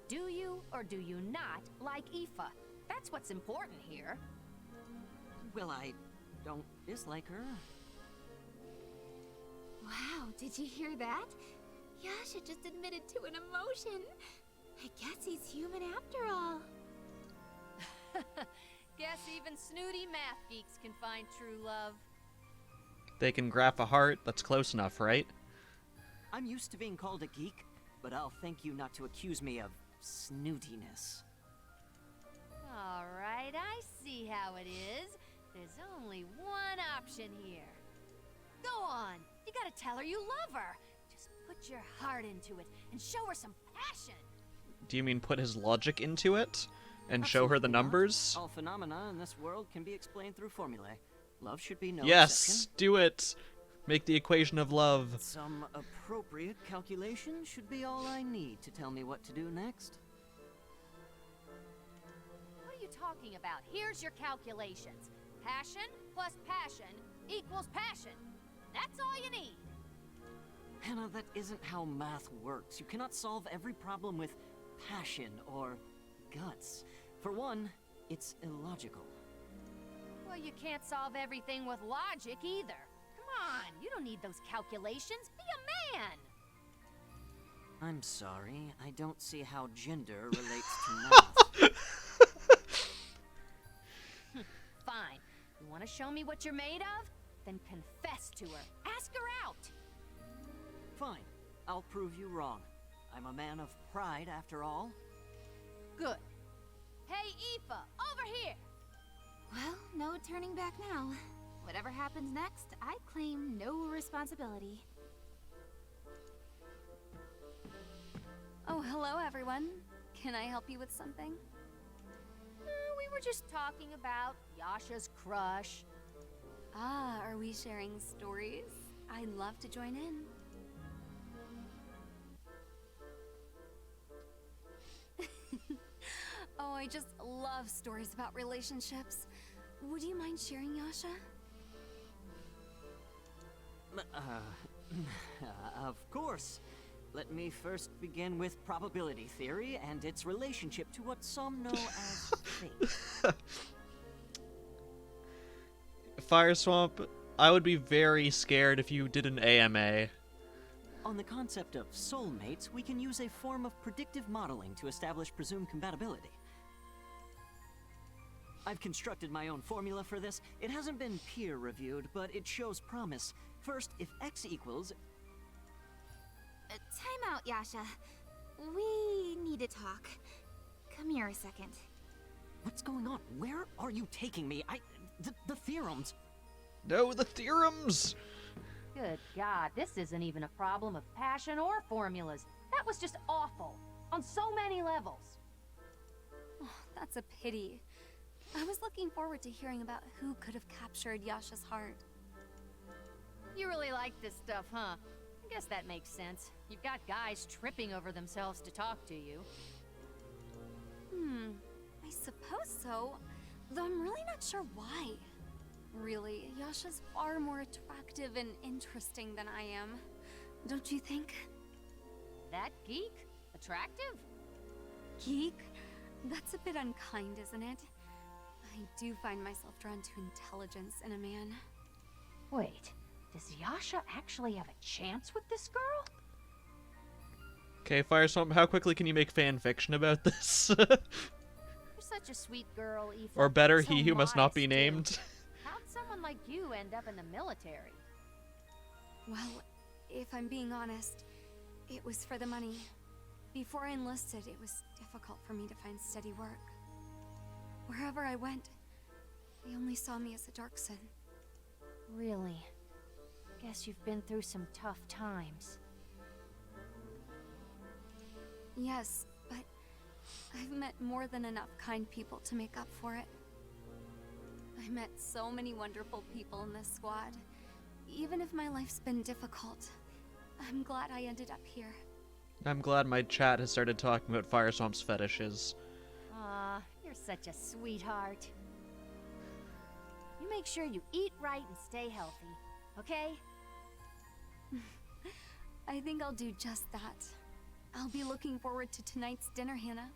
Do you or do you not like Aoife? That's what's important here. Well, I don't dislike her. Wow, did you hear that? Yasha just admitted to an emotion. I guess he's human after all. Guess even snooty math geeks can find true love. They can graph a heart. That's close enough, right? I'm used to being called a geek, but I'll thank you not to accuse me of snootiness. Alright, I see how it is. There's only one option here. Go on! You gotta tell her you love her! Just put your heart into it and show her some passion! Do you mean put his logic into it? And show her the Absolutely not. numbers? All phenomena in this world can be explained through formulae. Love should be no Yes! exception. Do it! Make the equation of love. Some appropriate calculation should be all I need to tell me what to do next. What are you talking about? Here's your calculations. Passion plus passion equals passion. That's all you need. Hannah, that isn't how math works. You cannot solve every problem with passion or guts. For one, it's illogical. Well, you can't solve everything with logic either. Come on, you don't need those calculations. Be a man! I'm sorry, I don't see how gender relates to math. Fine. You want to show me what you're made of? Then confess to her. Ask her out. Fine, I'll prove you wrong. I'm a man of pride, after all. Good. Hey, Aoife, over here! Well, no turning back now. Whatever happens next, I claim no responsibility. Oh, hello, everyone. Can I help you with something? We were just talking about Yasha's crush. Ah, are we sharing stories? I'd love to join in. Oh, I just love stories about relationships. Would you mind sharing, Yasha? Of course. Let me first begin with probability theory and its relationship to what some know as fate. Fire Swamp, I would be very scared if you did an AMA. On the concept of soulmates, we can use a form of predictive modeling to establish presumed compatibility. I've constructed my own formula for this. It hasn't been peer-reviewed, but it shows promise. First, if x equals... Time out, Yasha. We need to talk. Come here a second. What's going on? Where are you taking me? The theorems. No, the theorems! Good God, this isn't even a problem of passion or formulas. That was just awful. On so many levels. Oh, that's a pity. I was looking forward to hearing about who could have captured Yasha's heart. You really like this stuff, huh? I guess that makes sense. You've got guys tripping over themselves to talk to you. I suppose so. Though I'm really not sure why. Really, Yasha's far more attractive and interesting than I am. Don't you think? That geek? Attractive? Geek? That's a bit unkind, isn't it? I do find myself drawn to intelligence in a man. Wait, does Yasha actually have a chance with this girl? Okay, Fire Swamp, how quickly can you make fan fiction about this? You're such a sweet girl, Aoife. Or better, So he who must not be modest, too. named. How'd someone like you end up in the military? Well, if I'm being honest, it was for the money. Before I enlisted, it was difficult for me to find steady work. Wherever I went, they only saw me as a Darkson. Really? Guess you've been through some tough times. Yes, but I've met more than enough kind people to make up for it. I met so many wonderful people in this squad. Even if my life's been difficult, I'm glad I ended up here. I'm glad my chat has started talking about Fire Swamp's fetishes. Aw, you're such a sweetheart. You make sure you eat right and stay healthy, okay? I think I'll do just that. I'll be looking forward to tonight's dinner, Hannah.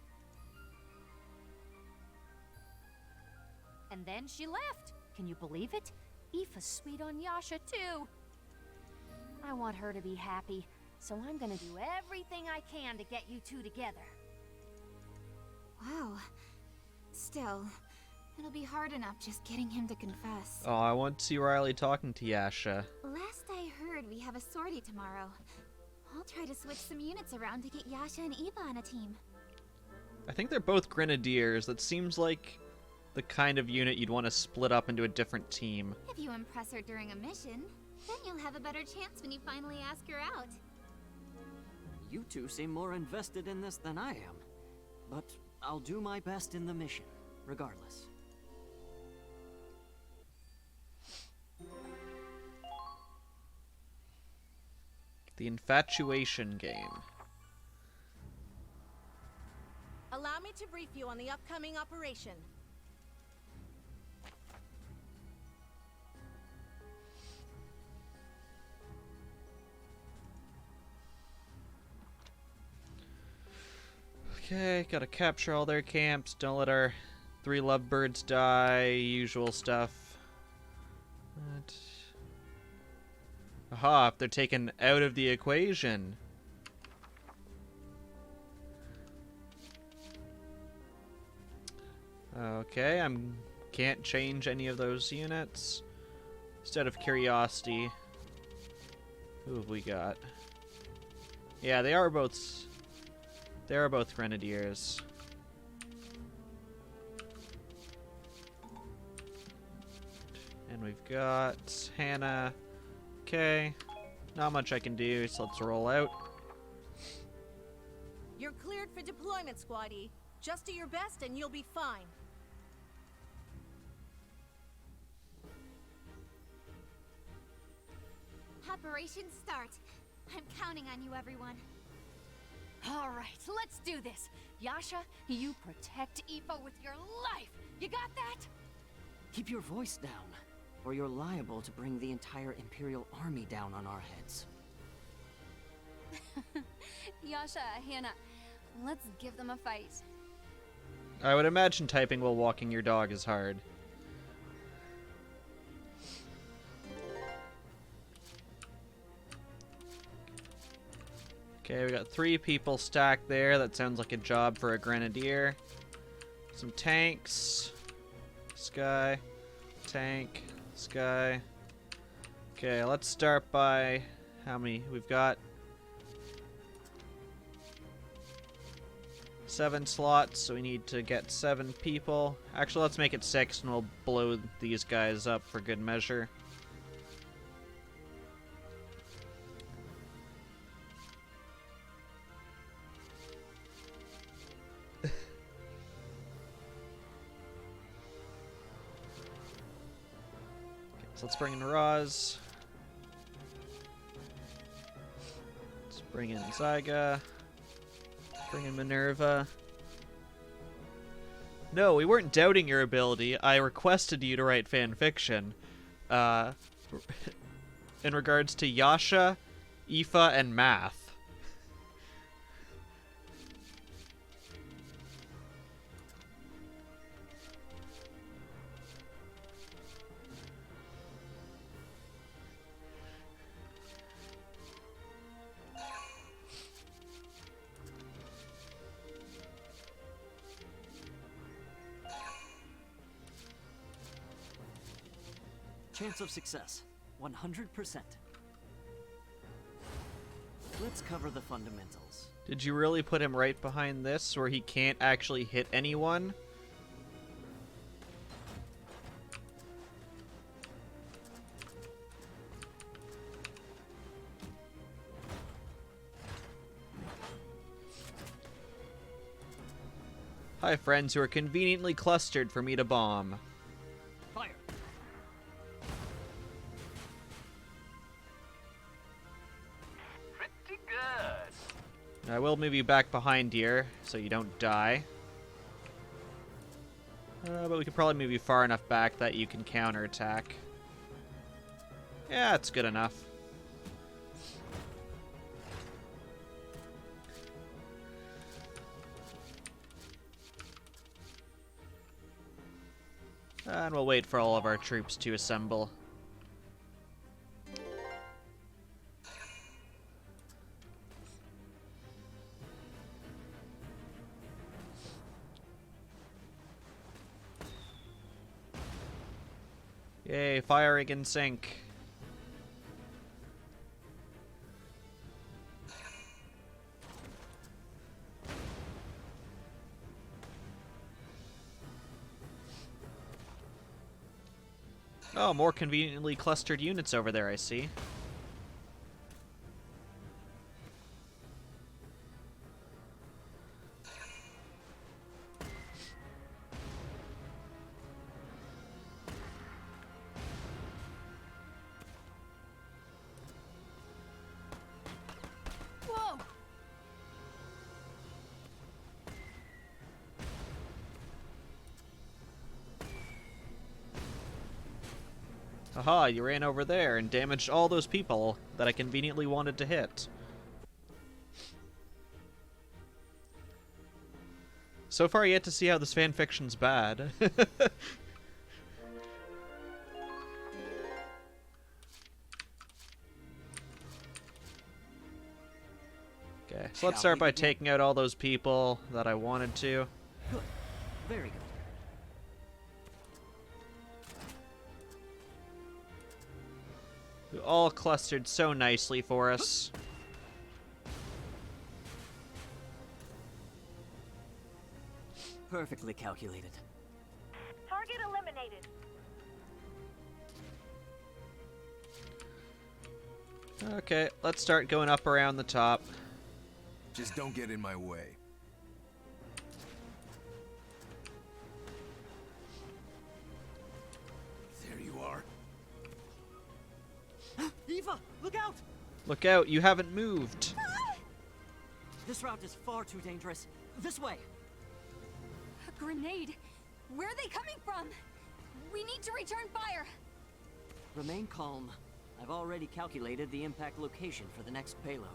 And then she left. Can you believe it? Aoife's sweet on Yasha, too. I want her to be happy, so I'm gonna do everything I can to get you two together. Wow. Still, It'll be hard enough just getting him to confess. Oh, I want to see Riley talking to Yasha. Last I heard, we have a sortie tomorrow. I'll try to switch some units around to get Yasha and Eva on a team. I think they're both grenadiers. That seems like the kind of unit you'd want to split up into a different team. If you impress her during a mission, then you'll have a better chance when you finally ask her out. You two seem more invested in this than I am. But I'll do my best in the mission, regardless. The infatuation game. Allow me to brief you on the upcoming operation. Okay, gotta capture all their camps. Don't let our 3 lovebirds die. Usual stuff. But... aha, if they're taken out of the equation. Okay, can't change any of those units. Instead of curiosity, who have we got? Yeah, they are both grenadiers. And we've got Hannah. Okay, not much I can do, so let's roll out. You're cleared for deployment, Squaddy. Just do your best and you'll be fine. Operation start. I'm counting on you, everyone. All right, let's do this. Yasha, you protect Aoife with your life. You got that? Keep your voice down, or you're liable to bring the entire Imperial army down on our heads. Yasha, Hannah, let's give them a fight. I would imagine typing while walking your dog is hard. Okay, we got 3 people stacked there. That sounds like a job for a grenadier. Some tanks. This guy. Tank. This guy. Okay, let's start by how many? We've got 7 slots, so we need to get 7 people. Actually, let's make it 6 and we'll blow these guys up for good measure. So let's bring in Roz. Let's bring in Zyga. Bring in Minerva. No, we weren't doubting your ability. I requested you to write fan fiction. In regards to Yasha, Aoife, and math. Chance of success, 100%. Let's cover the fundamentals. Did you really put him right behind this, where he can't actually hit anyone? Hi, friends who are conveniently clustered for me to bomb. Fire! Pretty good. I will move you back behind here, so you don't die. But we could probably move you far enough back that you can counterattack. Yeah, that's good enough. And we'll wait for all of our troops to assemble. Yay, firing in sync. Oh, more conveniently clustered units over there, I see. Whoa! Aha, you ran over there and damaged all those people that I conveniently wanted to hit. So far, yet to see how this fanfiction's bad. Okay, so let's start by taking out all those people that I wanted to. Good. Very good. Who all clustered so nicely for us. Perfectly calculated. Target eliminated. Okay, let's start going up around the top. Just don't get in my way. There you are. Eva, look out! Look out, you haven't moved. This route is far too dangerous. This way! A grenade? Where are they coming from? We need to return fire. Remain calm. I've already calculated the impact location for the next payload.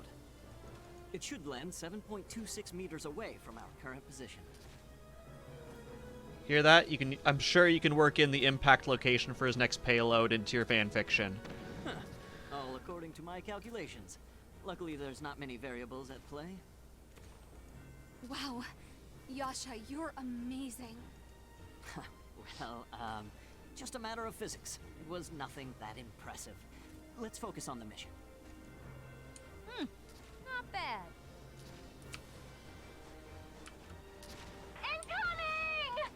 It should land 7.26 meters away from our current position. Hear that? I'm sure you can work in the impact location for his next payload into your fanfiction. Huh. All according to my calculations. Luckily, there's not many variables at play. Wow. Yasha, you're amazing. Well, just a matter of physics. It was nothing that impressive. Let's focus on the mission. Not bad. Incoming!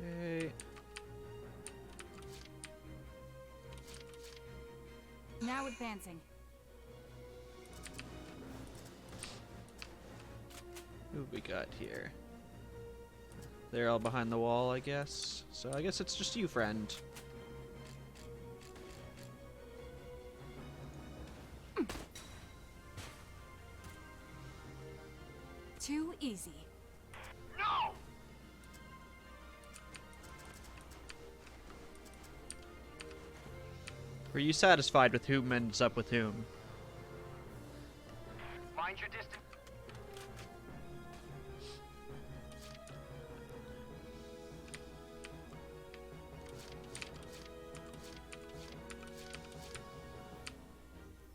Okay. Now advancing. Who we got here? They're all behind the wall, I guess. So I guess it's just you, friend. Too easy. No! Were you satisfied with whom ends up with whom? Mind your distance.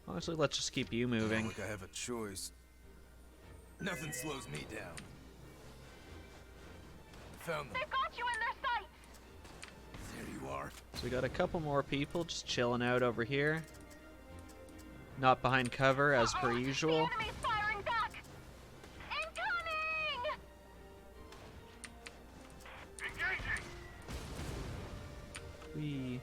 Honestly, let's just keep you moving. Look, I have a choice. Nothing slows me down. Found them. They've got you in their sights! There you are. So we got a couple more people just chilling out over here. Not behind cover, as per usual. The enemy's firing back! Incoming! Engaging! Whee.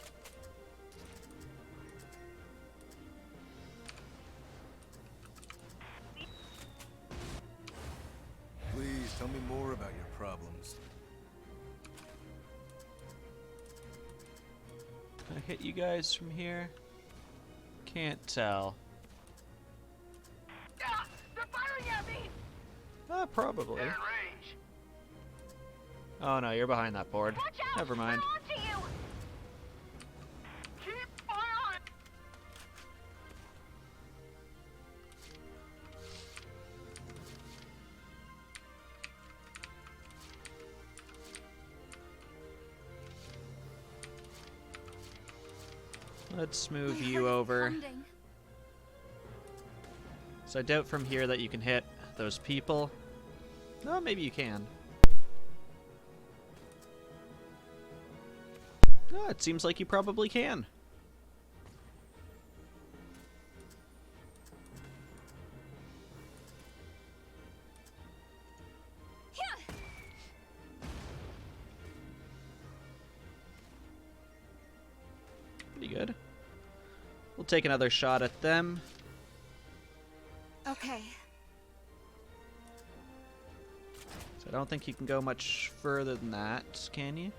Please tell me more about your problems. Can I hit you guys from here? Can't tell. Ah, they're firing at me! Probably. In range. Oh no, you're behind that board. Watch out! Never mind. They're onto you! Keep firing! Let's move you over. So I doubt from here that you can hit those people. Oh, maybe you can. Oh, it seems like you probably can. Pretty good. We'll take another shot at them. Okay. So I don't think you can go much further than that, can you?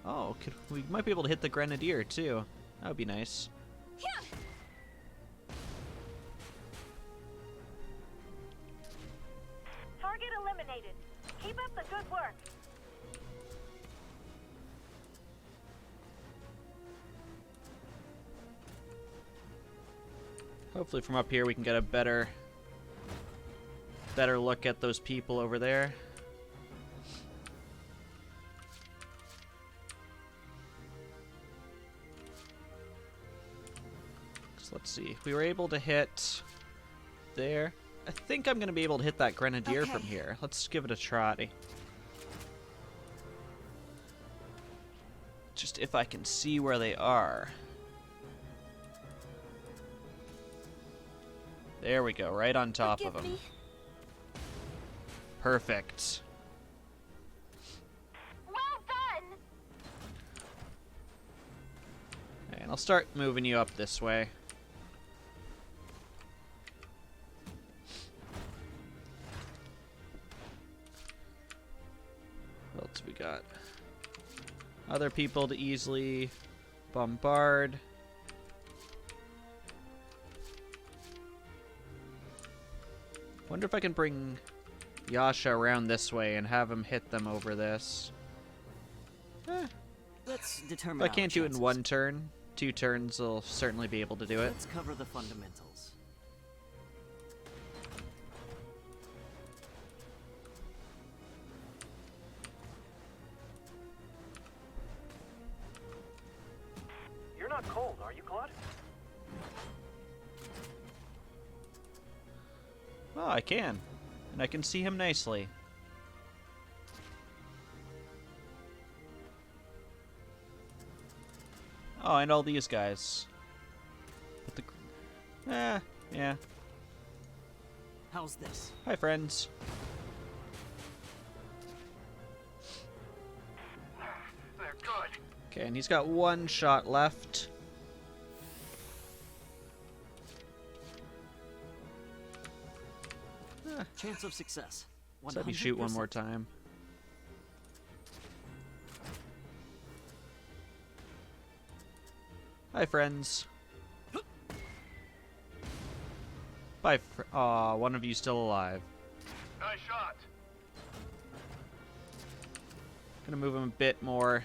Oh, we might be able to hit the grenadier too. That would be nice. Target eliminated. Keep up the good work. Hopefully from up here we can get a better look at those people over there. So let's see. We were able to hit there. I think I'm going to be able to hit that grenadier from here. Let's give it a try. Just if I can see where they are. There we go, right on top of them. Perfect. Well done. And I'll start moving you up this way. What else we got? Other people to easily bombard. Wonder if I can bring Yasha around this way and have him hit them over this. Let's determine. If I can't do it in one turn, 2 turns will certainly be able to do it. Let's cover the fundamentals. You're not cold, are you, Claude? Oh, I can. And I can see him nicely. Oh, and all these guys. But yeah. How's this? Hi, friends. They're good. Okay, and he's got 1 shot left. Chance of success. Let's have you shoot 1 more time. Hi, friends. Bye. Aw, one of you still alive. Nice shot. Gonna move him a bit more,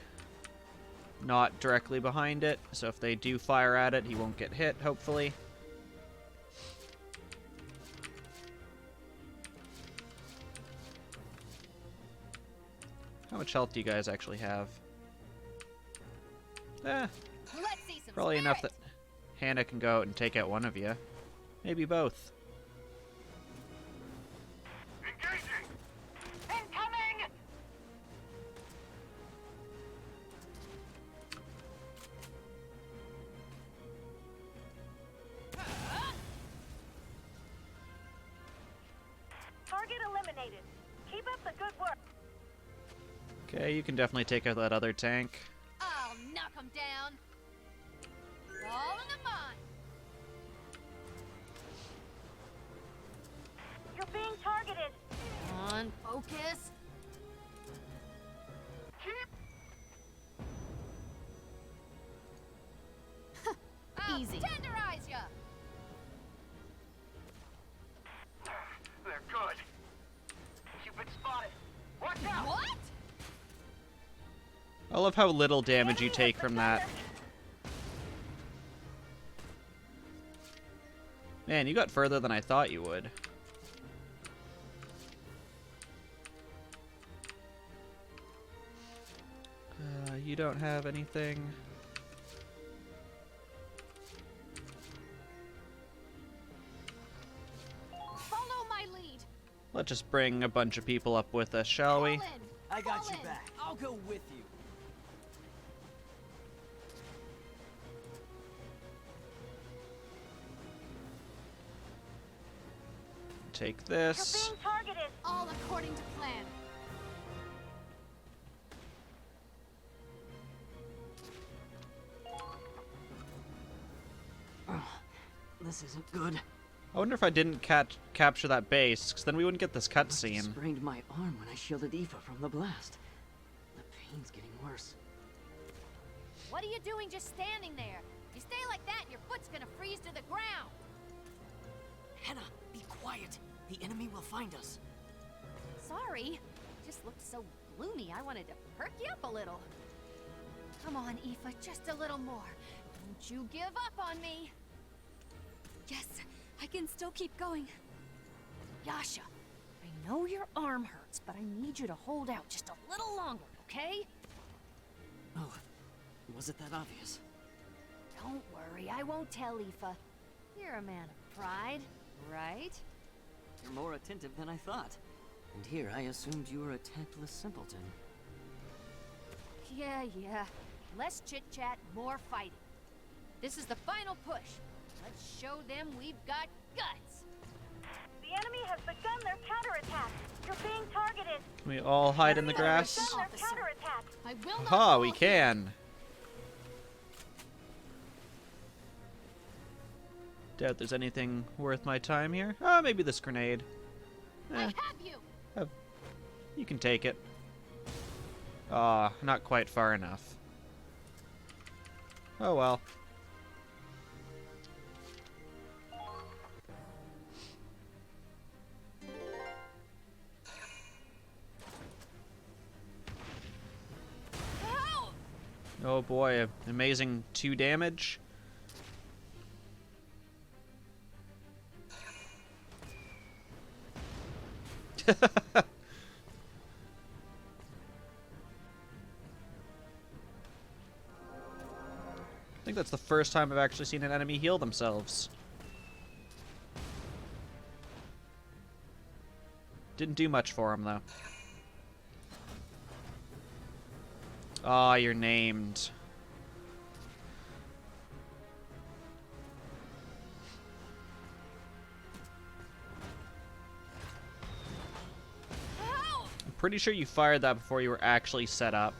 not directly behind it, so if they do fire at it, he won't get hit, hopefully. How much health do you guys actually have? Probably enough that Hannah can go out and take out one of you. Maybe both. Engaging. Incoming. Target eliminated. Keep up the good work. Okay, you can definitely take out that other tank. I'll knock him down. All in the mind. You're being targeted. On focus. Keep. Easy. Tenderize ya. They're good. You've been spotted. Watch out. What? I love how little damage you take from that. Man, you got further than I thought you would. You don't have anything. Follow my lead. Let's just bring a bunch of people up with us, shall we? I got your back. I'll go with you. Take this. You're being targeted. All according to plan. This isn't good. I wonder if I didn't capture that base, because then we wouldn't get this I cutscene. sprained my arm when I shielded Aoife from the blast. The pain's getting worse. What are you doing just standing there? You stay like that and your foot's gonna freeze to the ground. Hannah, be quiet. The enemy will find us. Sorry. Just looked so gloomy, I wanted to perk you up a little. Come on, Aoife, just a little more. Don't you give up on me. Yes, I can still keep going. Yasha, I know your arm hurts, but I need you to hold out just a little longer, okay? Oh, was it that obvious? Don't worry, I won't tell Aoife. You're a man of pride, right? You're more attentive than I thought. And here I assumed you were a tactless simpleton. Yeah. Less chit-chat, more fighting. This is the final push. Let's show them we've got guts. The enemy has begun their counterattack. You're being targeted. Can we all hide in the grass? Counterattack. I will not. Aha, we can. Doubt there's anything worth my time here. Ah, maybe this grenade. I have you. You can take it. Ah, not quite far enough. Oh well. Oh boy, amazing 2 damage. I think that's the first time I've actually seen an enemy heal themselves. Didn't do much for him though. Ah, you're named. I'm pretty sure you fired that before you were actually set up.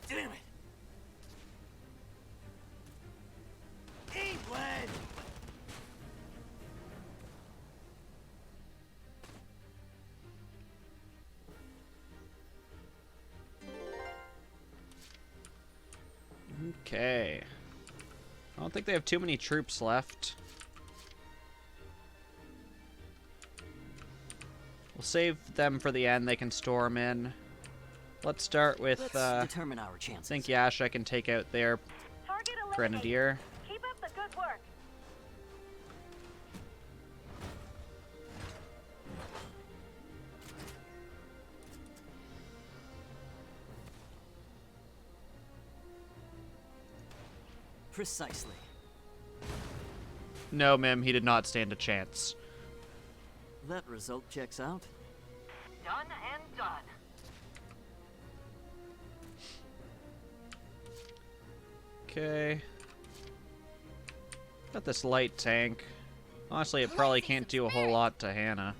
Damn it! England! Okay. I don't think they have too many troops left. We'll save them for the end. They can storm in. Let's start with, Let's determine our chances. I think Yasha can take out their Grenadier. Keep up the good work. Precisely. No, Mim, he did not stand a chance. That result checks out. Done and done. Okay. Got this light tank. Honestly, it probably can't do a whole lot to Hannah.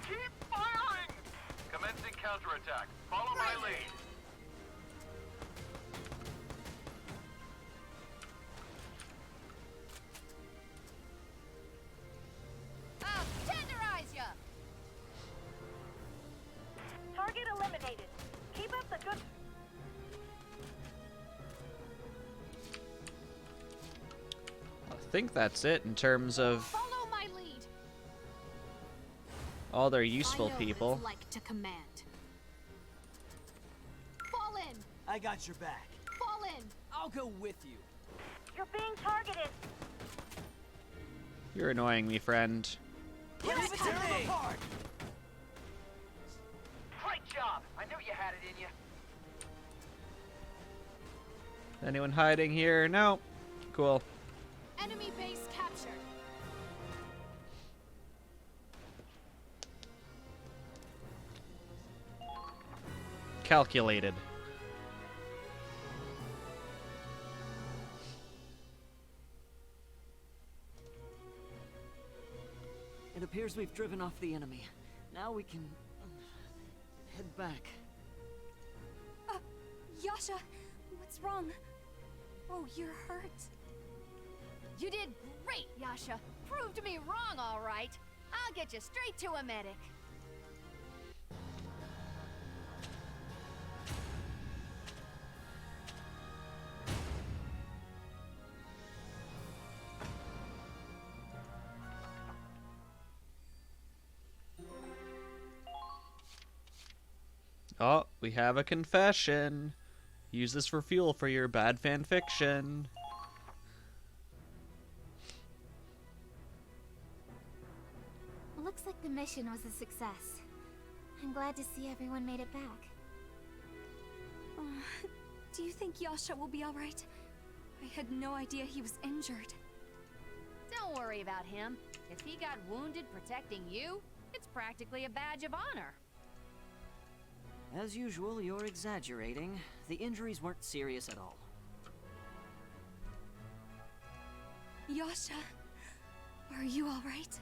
Keep firing! Commencing counterattack. Follow my lead. I'll tenderize ya! Target eliminated. Keep up the good. I think that's it in terms of Follow my lead. all their useful I know what people. it's like to command. I got your back. Fall in! I'll go with you. You're being targeted. You're annoying me, friend. Give it to me! Great job! I knew you had it in you. Anyone hiding here? No. Cool. Enemy base captured. Calculated. It appears we've driven off the enemy. Now we can head back. Yasha, what's wrong? Oh, you're hurt. You did great, Yasha. Proved me wrong, all right. I'll get you straight to a medic. Oh, we have a confession. Use this for fuel for your bad fan fiction. Looks like the mission was a success. I'm glad to see everyone made it back. Do you think Yasha will be alright? I had no idea he was injured. Don't worry about him. If he got wounded protecting you, it's practically a badge of honor. As usual, you're exaggerating. The injuries weren't serious at all. Yasha, are you alright?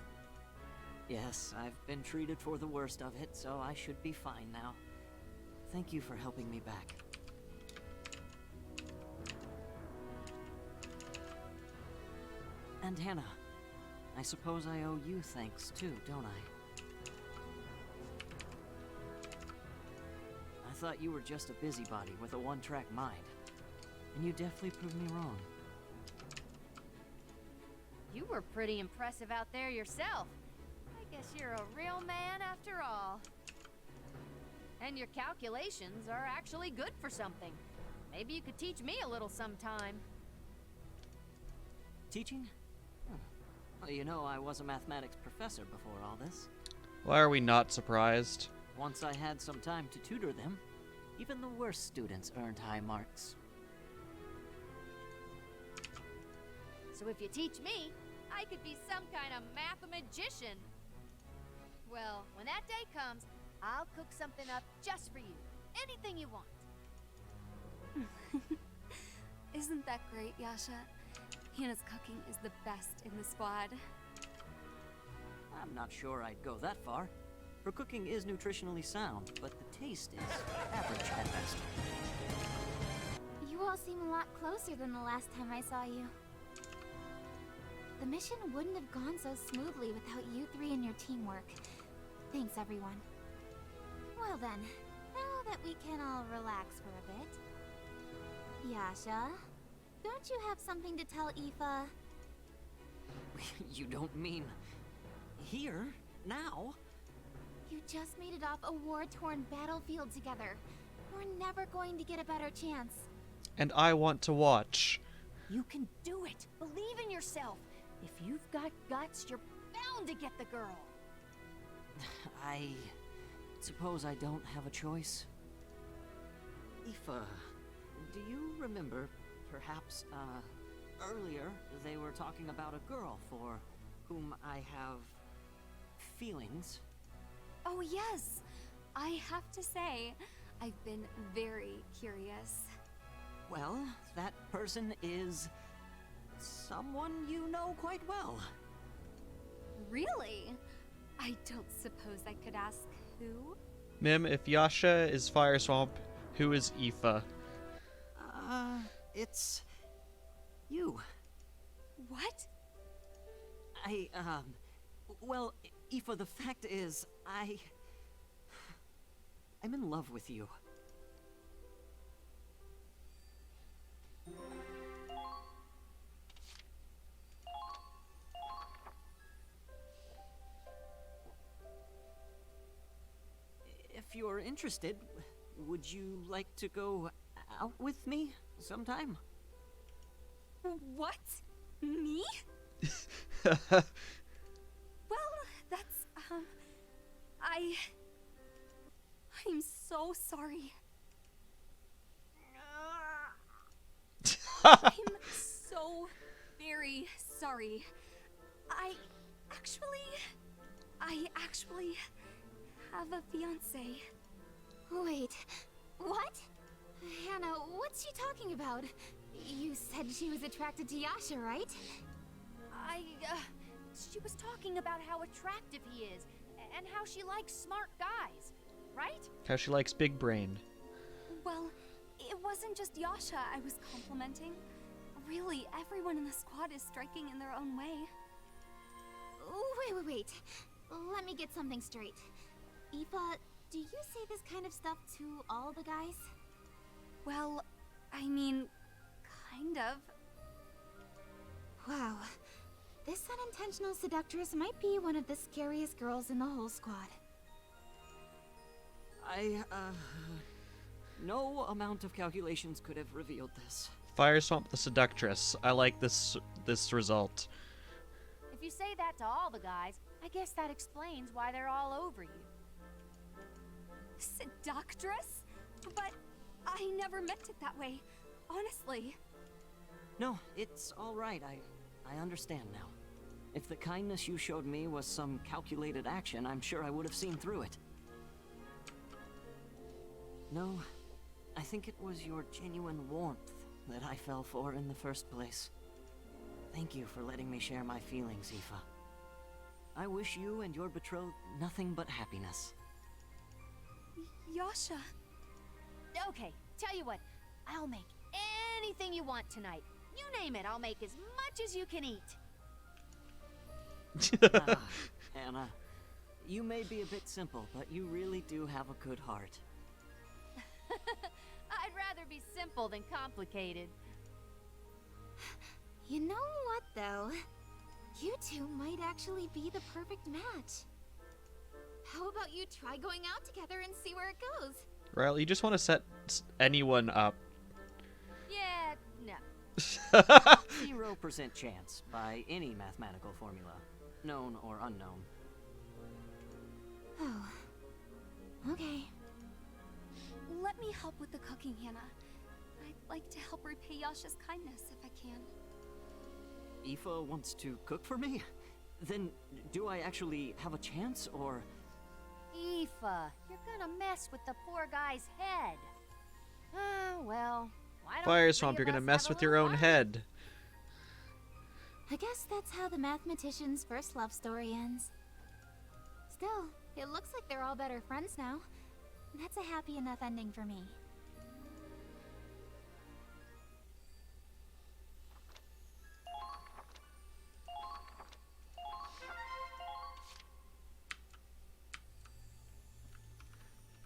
Yes, I've been treated for the worst of it, so I should be fine now. Thank you for helping me back. And Hannah, I suppose I owe you thanks too, don't I? I thought you were just a busybody with a one-track mind. And you definitely proved me wrong. You were pretty impressive out there yourself. I guess you're a real man after all. And your calculations are actually good for something. Maybe you could teach me a little sometime. Teaching? Well, you know, I was a mathematics professor before all this. Why are we not surprised? Once I had some time to tutor them, even the worst students earned high marks. So if you teach me, I could be some kind of mathematician. Well, when that day comes, I'll cook something up just for you. Anything you want. Isn't that great, Yasha? Hannah's cooking is the best in the squad. I'm not sure I'd go that far. Her cooking is nutritionally sound, but the taste is average at best. You all seem a lot closer than the last time I saw you. The mission wouldn't have gone so smoothly without you three and your teamwork. Thanks, everyone. Well then, now that we can all relax for a bit. Yasha, don't you have something to tell Aoife? You don't mean... here? Now? You just made it off a war-torn battlefield together. We're never going to get a better chance. And I want to watch. You can do it. Believe in yourself. If you've got guts, you're bound to get the girl. I suppose I don't have a choice. Aoife, do you remember, perhaps, earlier they were talking about a girl for whom I have feelings? Oh yes! I have to say, I've been very curious. Well, that person is someone you know quite well. Really? I don't suppose I could ask who? Mim, if Yasha is Fire Swamp, who is Aoife? It's... you. What? Well, Aoife, the fact is, I'm in love with you. If you're interested, would you like to go out with me sometime? What? Me? Well, that's, I'm so sorry. I'm so very sorry. I actually have a fiance. Wait, what? Hannah, what's she talking about? You said she was attracted to Yasha, right? She was talking about how attractive he is, and how she likes smart guys, right? How she likes big brain. Well, it wasn't just Yasha I was complimenting. Really, everyone in the squad is striking in their own way. Wait. Let me get something straight. Aoife, do you say this kind of stuff to all the guys? Well, I mean, kind of. Wow. This unintentional seductress might be one of the scariest girls in the whole squad. No amount of calculations could have revealed this. Fire Swamp the Seductress. I like this result. If you say that to all the guys, I guess that explains why they're all over you. Seductress? But I never meant it that way, honestly. No, it's all right. I understand now. If the kindness you showed me was some calculated action, I'm sure I would have seen through it. No, I think it was your genuine warmth that I fell for in the first place. Thank you for letting me share my feelings, Aoife. I wish you and your betrothed nothing but happiness. Yasha. Okay, tell you what, I'll make anything you want tonight. You name it, I'll make as much as you can eat. Hannah, you may be a bit simple, but you really do have a good heart. I'd rather be simple than complicated. You know what, though? You two might actually be the perfect match. How about you try going out together and see where it goes? Riley, you just want to set anyone up. Yeah, no. 0% chance by any mathematical formula, known or unknown. Oh. Okay. Let me help with the cooking, Hannah. I'd like to help repay Yasha's kindness if I can. Aoife wants to cook for me? Then do I actually have a chance, or...? Aoife, you're gonna mess with the poor guy's head. Well, why don't Fire the Swamp, three you're of gonna us mess have a with your little own fun? head. I guess that's how the mathematician's first love story ends. Still, it looks like they're all better friends now. That's a happy enough ending for me.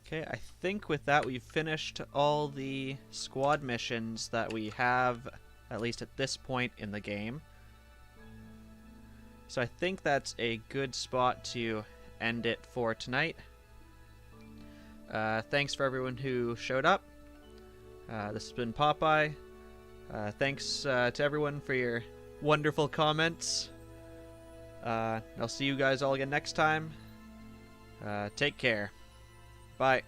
Okay, I think with that we've finished all the squad missions that we have, at least at this point in the game. So I think that's a good spot to end it for tonight. Thanks for everyone who showed up. This has been Popeye. Thanks to everyone for your wonderful comments. I'll see you guys all again next time. Take care. Bye.